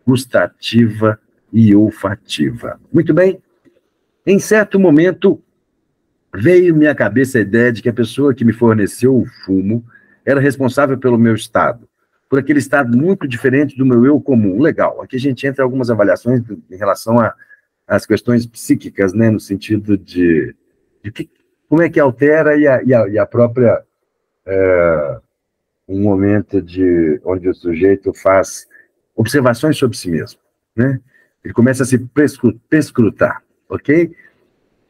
gustativa e olfativa. Muito bem. Em certo momento, veio-me à cabeça a ideia de que a pessoa que me forneceu o fumo era responsável pelo meu estado, por aquele estado muito diferente do meu eu comum. Legal. Aqui a gente entra em algumas avaliações em relação às questões psíquicas, né, no sentido de como é que altera e a própria um momento onde o sujeito faz observações sobre si mesmo, né? Ele começa a se perscrutar, ok?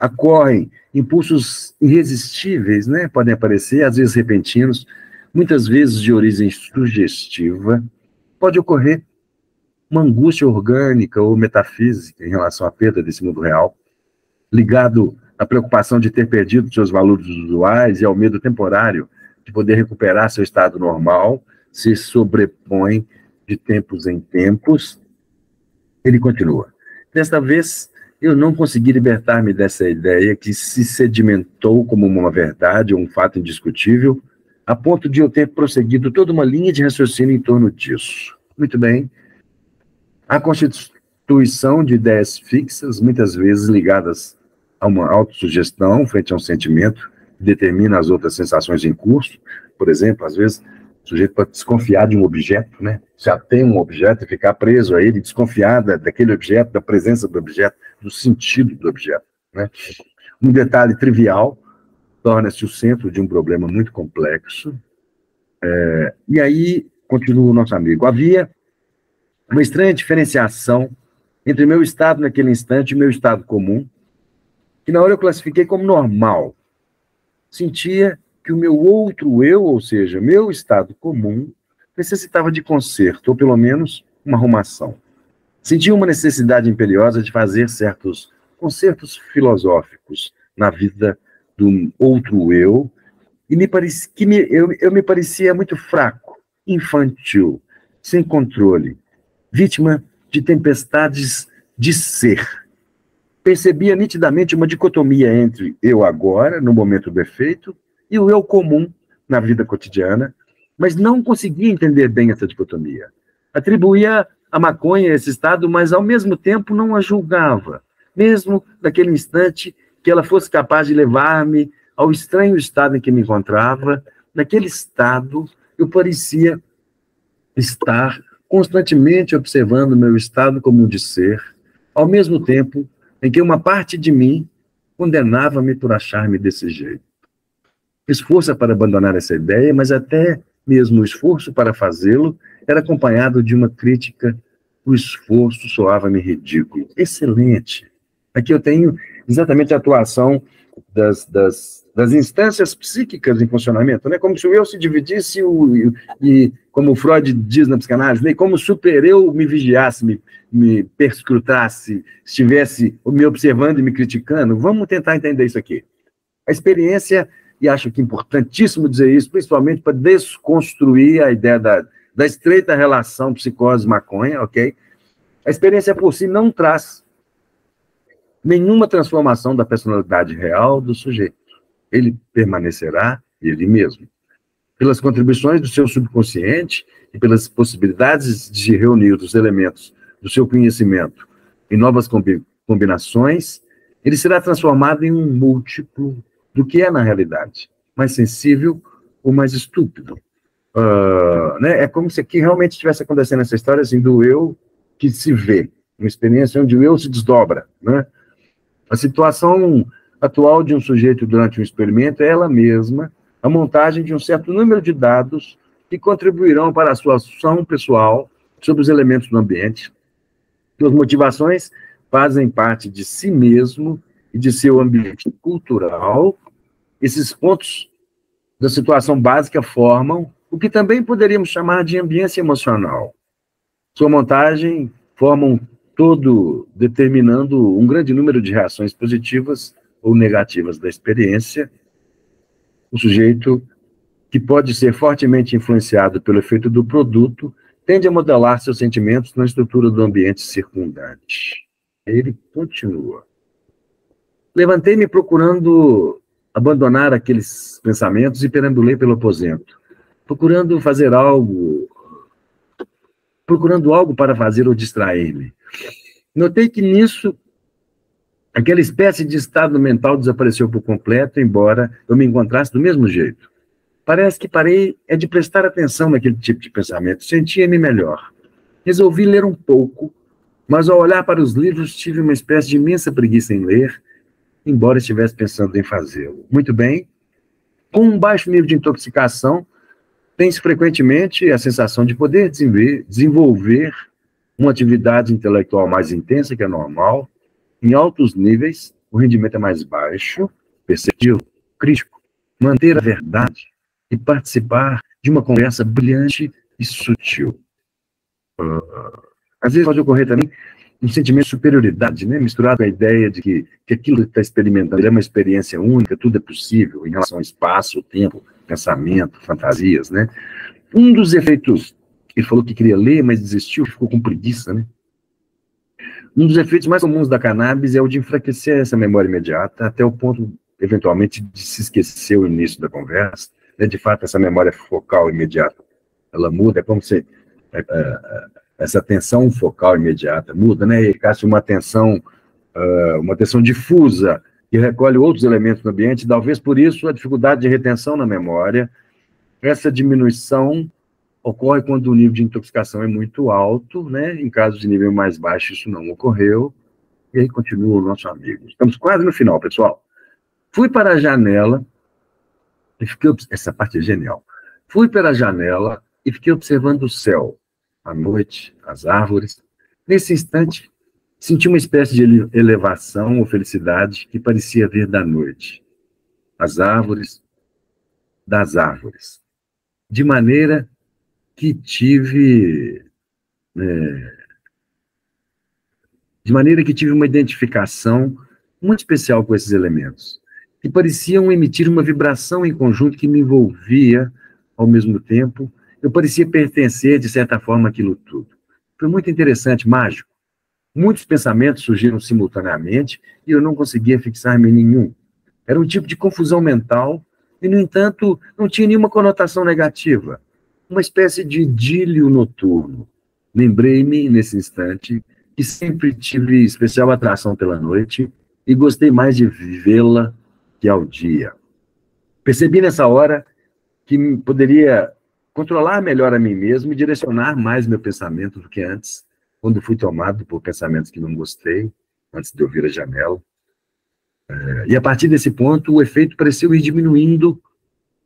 Ocorrem impulsos irresistíveis, né? Podem aparecer, às vezes repentinos, muitas vezes de origem sugestiva. Pode ocorrer uma angústia orgânica ou metafísica em relação à perda desse mundo real, ligado à preocupação de ter perdido seus valores usuais e ao medo temporário de poder recuperar seu estado normal, se sobrepõe de tempos em tempos. Ele continua. Desta vez, eu não consegui libertar-me dessa ideia que se sedimentou como uma verdade ou um fato indiscutível, a ponto de eu ter prosseguido toda uma linha de raciocínio em torno disso. Muito bem. A constituição de ideias fixas, muitas vezes ligadas a uma autossugestão frente a um sentimento, que determina as outras sensações em curso. Por exemplo, às vezes, o sujeito pode desconfiar de um objeto, né? Já tem um objeto e ficar preso a ele, desconfiar daquele objeto, da presença do objeto, do sentido do objeto, né? Um detalhe trivial torna-se o centro de um problema muito complexo. E aí, continua o nosso amigo, havia uma estranha diferenciação entre meu estado naquele instante e meu estado comum, que na hora eu classifiquei como normal. Sentia que o meu outro eu, ou seja, meu estado comum, necessitava de conserto, ou pelo menos uma arrumação. Sentia uma necessidade imperiosa de fazer certos concertos filosóficos na vida do outro eu, e eu me parecia muito fraco, infantil, sem controle, vítima de tempestades de ser. Percebia nitidamente uma dicotomia entre eu agora, no momento do efeito, e o eu comum na vida cotidiana, mas não conseguia entender bem essa dicotomia. Atribuía a maconha esse estado, mas ao mesmo tempo não a julgava, mesmo naquele instante que ela fosse capaz de levar-me ao estranho estado em que me encontrava. Naquele estado, eu parecia estar constantemente observando meu estado comum de ser, ao mesmo tempo em que uma parte de mim condenava-me por achar-me desse jeito. Esforço para abandonar essa ideia, mas até mesmo o esforço para fazê-lo era acompanhado de uma crítica. O esforço soava-me ridículo. Excelente. Aqui eu tenho exatamente a atuação das instâncias psíquicas em funcionamento, né? Como se o eu se dividisse e como Freud diz na psicanálise, né? Como o super-eu me vigiasse, me perscrutasse, estivesse me observando e me criticando. Vamos tentar entender isso aqui. A experiência, e acho que é importantíssimo dizer isso, principalmente para desconstruir a ideia da estreita relação psicose-maconha, ok? A experiência por si não traz nenhuma transformação da personalidade real do sujeito. Ele permanecerá ele mesmo. Pelas contribuições do seu subconsciente e pelas possibilidades de reunir os elementos do seu conhecimento em novas combinações, ele será transformado em um múltiplo do que é na realidade, mais sensível ou mais estúpido. Né? É como se aqui realmente estivesse acontecendo essa história assim, do eu que se vê, uma experiência onde o eu se desdobra, né? A situação atual de um sujeito durante um experimento é ela mesma a montagem de um certo número de dados que contribuirão para a sua ação pessoal sobre os elementos do ambiente. Suas motivações fazem parte de si mesmo e de seu ambiente cultural. Esses pontos da situação básica formam o que também poderíamos chamar de ambiência emocional. Sua montagem forma um todo determinando um grande número de reações positivas ou negativas da experiência. O sujeito, que pode ser fortemente influenciado pelo efeito do produto, tende a modelar seus sentimentos na estrutura do ambiente circundante. Ele continua. Levantei-me procurando abandonar aqueles pensamentos e perambulei pelo aposento, procurando algo para fazer ou distrair-me. Notei que nisso, aquela espécie de estado mental desapareceu por completo, embora eu me encontrasse do mesmo jeito. Parece que parei de prestar atenção naquele tipo de pensamento, sentia-me melhor. Resolvi ler um pouco, mas ao olhar para os livros tive uma espécie de imensa preguiça em ler, embora estivesse pensando em fazê-lo. Muito bem, com um baixo nível de intoxicação, tem-se frequentemente a sensação de poder desenvolver uma atividade intelectual mais intensa que a normal. Em altos níveis, o rendimento é mais baixo, perceptivo, crítico, manter a verdade e participar de uma conversa brilhante e sutil. Às vezes pode ocorrer também um sentimento de superioridade, né? Misturado com a ideia de que aquilo que está experimentando é uma experiência única, tudo é possível em relação ao espaço, tempo, pensamento, fantasias, né? Um dos efeitos, ele falou que queria ler, mas desistiu, ficou com preguiça, né? Um dos efeitos mais comuns da cannabis é o de enfraquecer essa memória imediata, até o ponto, eventualmente, de se esquecer o início da conversa, né? De fato, essa memória focal imediata, ela muda, é como se essa atenção focal imediata muda, né? E caça uma atenção difusa, que recolhe outros elementos do ambiente, talvez por isso a dificuldade de retenção na memória. Essa diminuição ocorre quando o nível de intoxicação é muito alto, né? Em casos de nível mais baixo, isso não ocorreu. E aí continua o nosso amigo. Estamos quase no final, pessoal. Fui para a janela, e fiquei... Essa parte é genial. Fui para a janela e fiquei observando o céu, a noite, as árvores. Nesse instante, senti uma espécie de elevação ou felicidade que parecia vir da noite. As árvores, das árvores. De maneira que tive uma identificação muito especial com esses elementos, que pareciam emitir uma vibração em conjunto que me envolvia ao mesmo tempo. Eu parecia pertencer, de certa forma, àquilo tudo. Foi muito interessante, mágico. Muitos pensamentos surgiram simultaneamente e eu não conseguia fixar-me em nenhum. Era um tipo de confusão mental e, no entanto, não tinha nenhuma conotação negativa. Uma espécie de idílio noturno. Lembrei-me, nesse instante, que sempre tive especial atração pela noite e gostei mais de vivê-la que ao dia. Percebi nessa hora que poderia controlar melhor a mim mesmo e direcionar mais meu pensamento do que antes, quando fui tomado por pensamentos que não gostei, antes de eu vir a janela. E a partir desse ponto, o efeito pareceu ir diminuindo,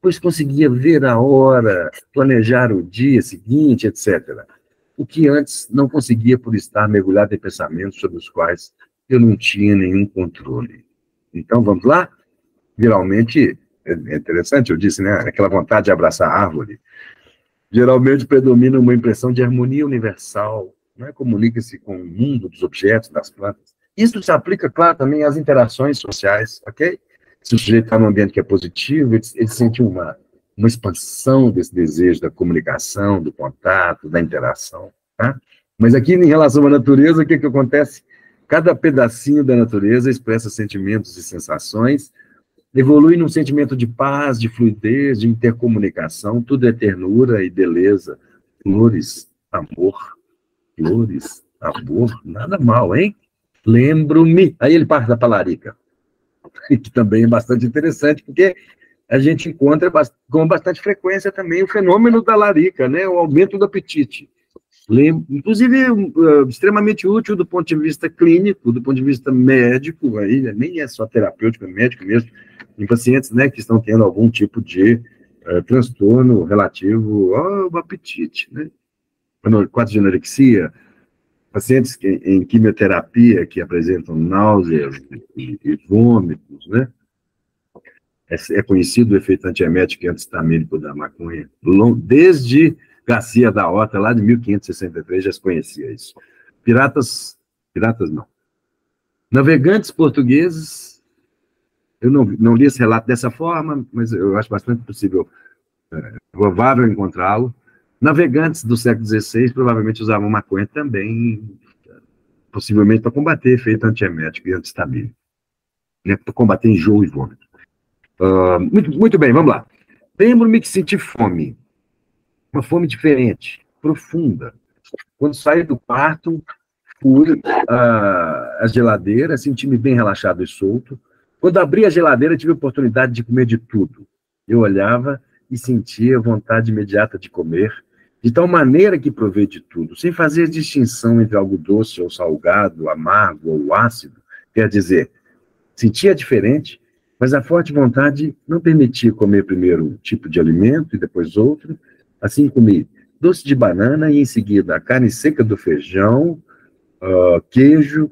pois conseguia ver a hora, planejar o dia seguinte, etc. O que antes não conseguia por estar mergulhado em pensamentos sobre os quais eu não tinha nenhum controle. Então, vamos lá? Geralmente, é interessante, eu disse, né? Aquela vontade de abraçar a árvore. Geralmente predomina uma impressão de harmonia universal, né? Comunica-se com o mundo dos objetos, das plantas. Isso se aplica, claro, também às interações sociais, ok? Se o sujeito está num ambiente que é positivo, ele sente uma expansão desse desejo da comunicação, do contato, da interação, tá? Mas aqui, em relação à natureza, o que acontece? Cada pedacinho da natureza expressa sentimentos e sensações, evolui num sentimento de paz, de fluidez, de intercomunicação, tudo é ternura e beleza, flores, amor, nada mal, hein? Lembro-me. Aí ele parte da talarica, que também é bastante interessante, porque a gente encontra com bastante frequência também o fenômeno da larica, né? O aumento do apetite. Inclusive, extremamente útil do ponto de vista clínico, do ponto de vista médico, aí, nem é só terapêutico, é médico mesmo, em pacientes, né, que estão tendo algum tipo de transtorno relativo ao apetite, né? Quadro de anorexia, pacientes em quimioterapia que apresentam náuseas e vômitos, né? É conhecido o efeito antiemético e antistamínico da maconha. Desde Garcia da Horta, lá de 1563, já se conhecia isso. Piratas não. Navegantes portugueses, eu não li esse relato dessa forma, mas eu acho bastante possível, provável encontrá-lo. Navegantes do século XVI provavelmente usavam maconha também, possivelmente para combater efeito antiemético e antistamínico. né, para combater enjoo e vômito. Muito bem, vamos lá. Lembro-me que senti fome, uma fome diferente, profunda. Quando saí do quarto, fui à geladeira, senti-me bem relaxado e solto. Quando abri a geladeira, tive a oportunidade de comer de tudo. Eu olhava e sentia vontade imediata de comer, de tal maneira que provei de tudo, sem fazer distinção entre algo doce ou salgado, amargo ou ácido. Quer dizer, sentia diferente, mas a forte vontade não permitia comer primeiro um tipo de alimento e depois outro. Assim comi doce de banana e em seguida a carne seca do feijão, queijo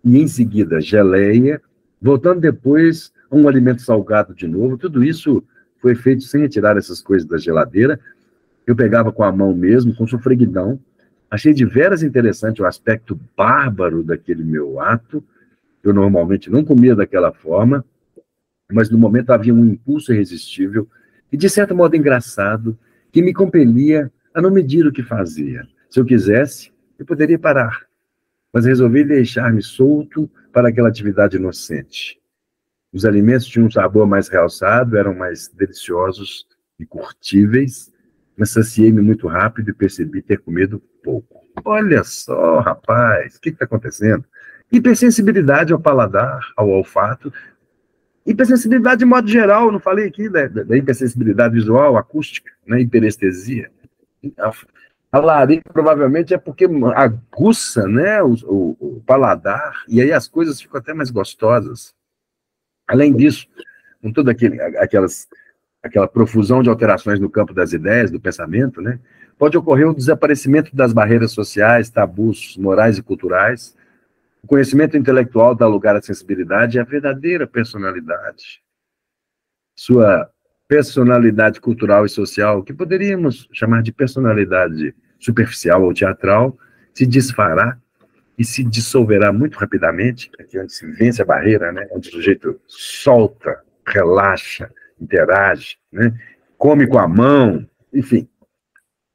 e em seguida geleia, voltando depois a um alimento salgado de novo. Tudo isso foi feito sem retirar essas coisas da geladeira. Eu pegava com a mão mesmo, com sofreguidão. Achei de veras interessante o aspecto bárbaro daquele meu ato. Eu normalmente não comia daquela forma, mas no momento havia um impulso irresistível e, de certo modo, engraçado, que me compelia a não medir o que fazia. Se eu quisesse, eu poderia parar, mas resolvi deixar-me solto para aquela atividade inocente. Os alimentos tinham um sabor mais realçado, eram mais deliciosos e curtíveis, mas saciei-me muito rápido e percebi ter comido pouco. Olha só, rapaz, o que está acontecendo? Hipersensibilidade ao paladar, ao olfato. Hipersensibilidade de modo geral, não falei aqui da hipersensibilidade visual, acústica, né, hiperestesia. A larica provavelmente é porque aguça, né, o paladar, e aí as coisas ficam até mais gostosas. Além disso, com toda aquela profusão de alterações no campo das ideias, do pensamento, né, pode ocorrer o desaparecimento das barreiras sociais, tabus morais e culturais. O conhecimento intelectual dá lugar à sensibilidade e à verdadeira personalidade. Sua personalidade cultural e social, que poderíamos chamar de personalidade superficial ou teatral, se desfará e se dissolverá muito rapidamente, aqui onde se vence a barreira, né? Onde o sujeito solta, relaxa, interage, né? Come com a mão, enfim.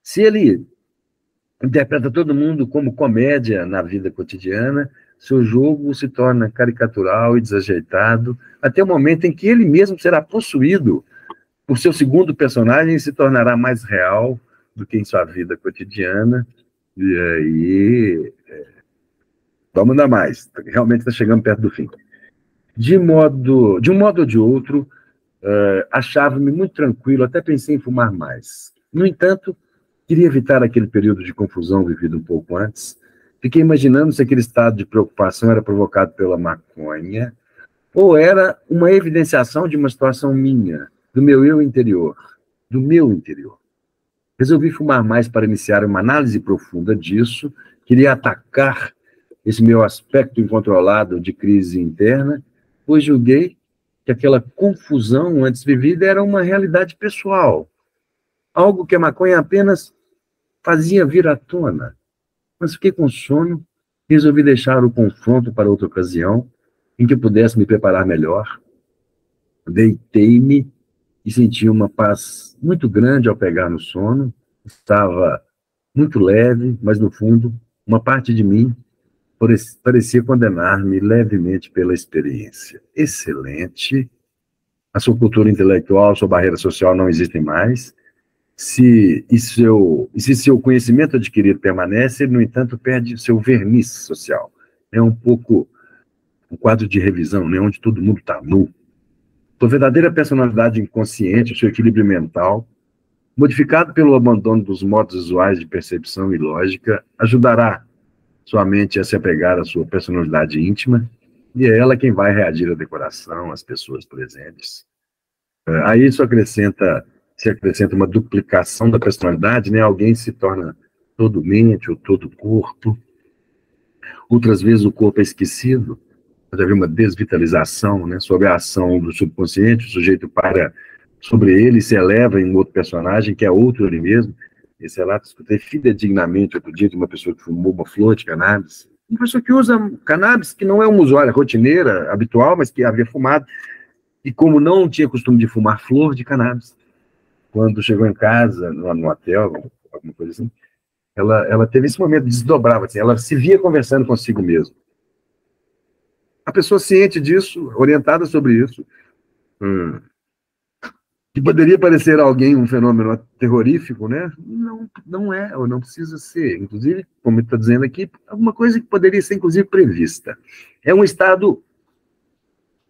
Se ele interpreta todo mundo como comédia na vida cotidiana, seu jogo se torna caricatural e desajeitado, até o momento em que ele mesmo será possuído por seu segundo personagem e se tornará mais real do que em sua vida cotidiana. E aí, vamos dar mais, realmente está chegando perto do fim. De um modo ou de outro, achava-me muito tranquilo, até pensei em fumar mais. No entanto, queria evitar aquele período de confusão vivido um pouco antes. Fiquei imaginando se aquele estado de preocupação era provocado pela maconha ou era uma evidenciação de uma situação minha, do meu eu interior, do meu interior. Resolvi fumar mais para iniciar uma análise profunda disso, queria atacar esse meu aspecto incontrolado de crise interna, pois julguei que aquela confusão antes vivida era uma realidade pessoal, algo que a maconha apenas fazia vir à tona. Mas fiquei com sono e resolvi deixar o confronto para outra ocasião, em que pudesse me preparar melhor. Deitei-me e senti uma paz muito grande ao pegar no sono. Estava muito leve, mas no fundo, uma parte de mim parecia condenar-me levemente pela experiência. Excelente. A sua cultura intelectual, a sua barreira social não existem mais. Se seu conhecimento adquirido permanece, ele, no entanto, perde seu verniz social. É um pouco um quadro de revisão, né, onde todo mundo está nu. Sua verdadeira personalidade inconsciente, o seu equilíbrio mental, modificado pelo abandono dos modos visuais de percepção e lógica, ajudará sua mente a se apegar à sua personalidade íntima, e é ela quem vai reagir à decoração, às pessoas presentes. Aí isso se acrescenta uma duplicação da personalidade, né? Alguém se torna todo mente ou todo corpo. Outras vezes o corpo é esquecido, pode haver uma desvitalização, né? Sob a ação do subconsciente, o sujeito para sobre ele e se eleva em um outro personagem, que é outro ele mesmo. Esse relato escutei fidedignamente outro dia de uma pessoa que fumou uma flor de cannabis. Uma pessoa que usa cannabis, que não é uma usuária rotineira, habitual, mas que havia fumado. E como não tinha costume de fumar flor de cannabis, quando chegou em casa, no hotel, alguma coisa assim, ela teve esse momento, desdobrava, assim, ela se via conversando consigo mesmo. a pessoa ciente disso, orientada sobre isso, que poderia parecer a alguém um fenômeno terrorífico, né? Não é, ou não precisa ser. Inclusive, como está dizendo aqui, alguma coisa que poderia ser, inclusive, prevista. É um estado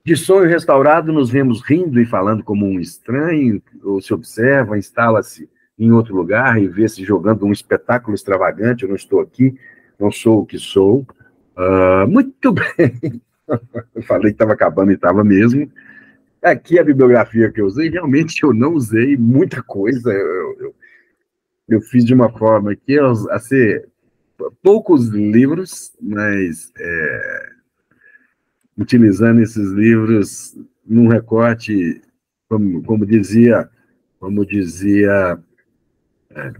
de sonho restaurado, nos vemos rindo e falando como um estranho, ou se observa, instala-se em outro lugar e vê-se jogando um espetáculo extravagante. Eu não estou aqui, não sou o que sou. Muito bem. Eu falei que estava acabando e estava mesmo. Aqui a bibliografia que eu usei, realmente eu não usei muita coisa. Eu fiz de uma forma que, a ser poucos livros, mas utilizando esses livros num recorte, como dizia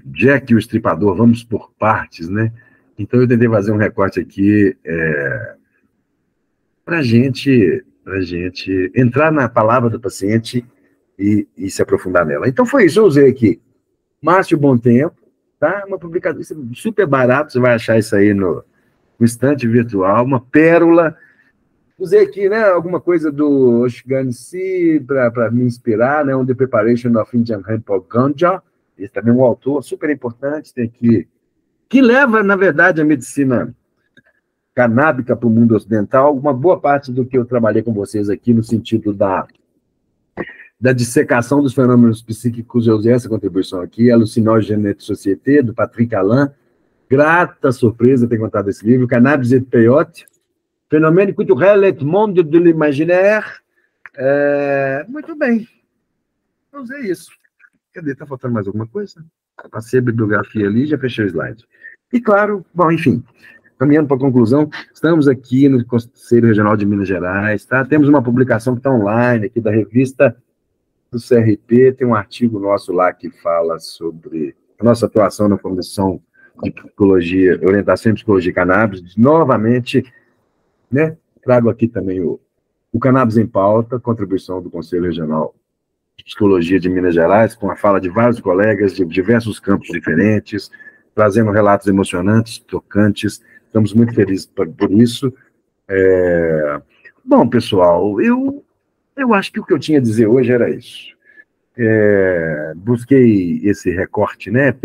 Jack o Estripador, vamos por partes, né? Então eu tentei fazer um recorte aqui para a gente entrar na palavra do paciente e se aprofundar nela. Então foi isso, eu usei aqui Márcio Bom Tempo, tá? Uma publicação super barata, você vai achar isso aí no estante virtual, uma pérola. Usei aqui, né, alguma coisa do Oshgansi para me inspirar, né, The Preparation of Indian Hemp Ganja, esse também é um autor super importante, tem aqui, que leva, na verdade, a medicina canábica para o mundo ocidental. Uma boa parte do que eu trabalhei com vocês aqui no sentido da dissecação dos fenômenos psíquicos, eu usei essa contribuição aqui, Hallucinogène de Société, do Patrick Alain. Grata surpresa ter contado esse livro, Cannabis et Peyote, Phénomène culturel et monde de l'imaginaire. Muito bem. Eu usei isso. Cadê? Está faltando mais alguma coisa? Passei a bibliografia ali, já fechei o slide. E claro, bom, enfim, caminhando para a conclusão, estamos aqui no Conselho Regional de Minas Gerais, tá? Temos uma publicação que está online aqui da revista do CRP, tem um artigo nosso lá que fala sobre a nossa atuação na Comissão de Psicologia, Orientação em Psicologia e Cannabis. Novamente, né? Trago aqui também o Cannabis em Pauta, contribuição do Conselho Regional de Psicologia de Minas Gerais, com a fala de vários colegas de diversos campos diferentes, trazendo relatos emocionantes, tocantes. Estamos muito felizes por isso. Bom, pessoal, eu acho que o que eu tinha a dizer hoje era isso. Busquei esse recorte, né,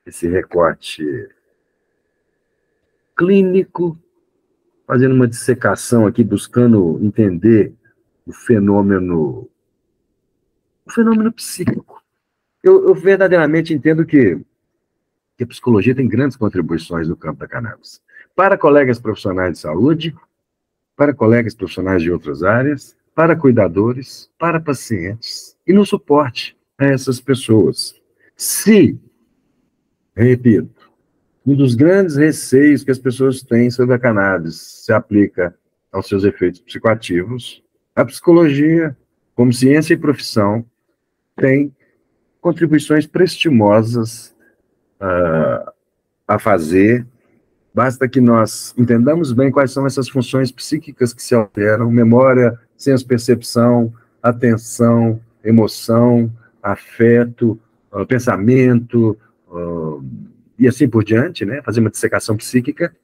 esse recorte clínico, fazendo uma dissecação aqui, buscando entender o fenômeno psíquico. Eu verdadeiramente entendo que a psicologia tem grandes contribuições no campo da cannabis. Para colegas profissionais de saúde, para colegas profissionais de outras áreas, para cuidadores, para pacientes, e no suporte a essas pessoas. Repito, um dos grandes receios que as pessoas têm sobre a cannabis se aplica aos seus efeitos psicoativos, a psicologia, como ciência e profissão, tem contribuições prestimosas a fazer. Basta que nós entendamos bem quais são essas funções psíquicas que se alteram: memória, senso-percepção, atenção, emoção, afeto, pensamento, e assim por diante, né? Fazer uma dissecação psíquica,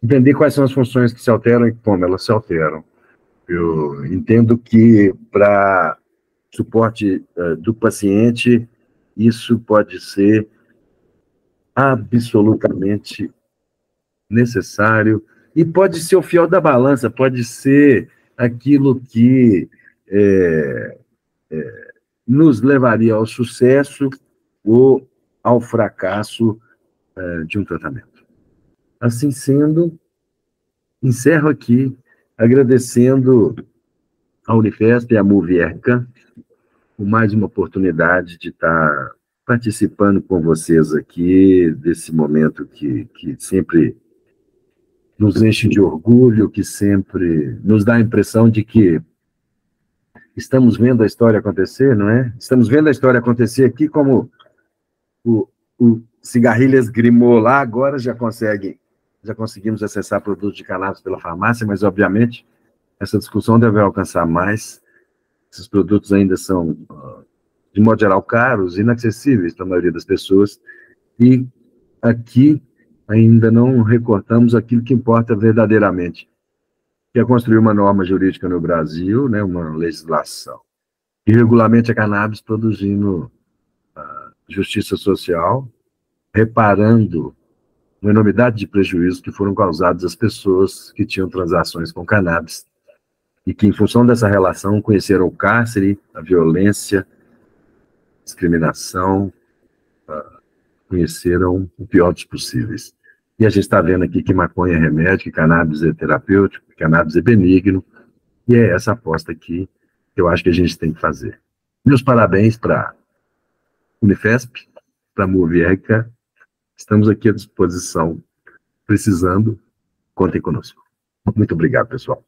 entender quais são as funções que se alteram e como elas se alteram. Eu entendo que, para suporte do paciente, isso pode ser absolutamente necessário, e pode ser o fiel da balança, pode ser aquilo que nos levaria ao sucesso ou ao fracasso de um tratamento. Assim sendo, encerro aqui agradecendo à Unifesp e à MUVI-RK por mais uma oportunidade de estar participando com vocês aqui desse momento que sempre nos enche de orgulho, que sempre nos dá a impressão de que estamos vendo a história acontecer, não é? Estamos vendo a história acontecer aqui, como o Cigarrilhas Grimaud lá, agora já conseguimos acessar produtos de cannabis pela farmácia, mas, obviamente, essa discussão deve alcançar mais. Esses produtos ainda são, de modo geral, caros, inacessíveis para a maioria das pessoas, e aqui ainda não recortamos aquilo que importa verdadeiramente, que é construir uma norma jurídica no Brasil, né, uma legislação, que regulamente a cannabis, produzindo justiça social, reparando uma enormidade de prejuízos que foram causados às pessoas que tinham transações com cannabis e que, em função dessa relação, conheceram o cárcere, a violência, a discriminação, conheceram o pior dos possíveis. E a gente está vendo aqui que maconha é remédio, que cannabis é terapêutico, que cannabis é benigno, e é essa aposta aqui que eu acho que a gente tem que fazer. Meus parabéns para a Unifesp, para a MUVI-RK. Estamos aqui à disposição. Precisando, contem conosco. Muito obrigado, pessoal.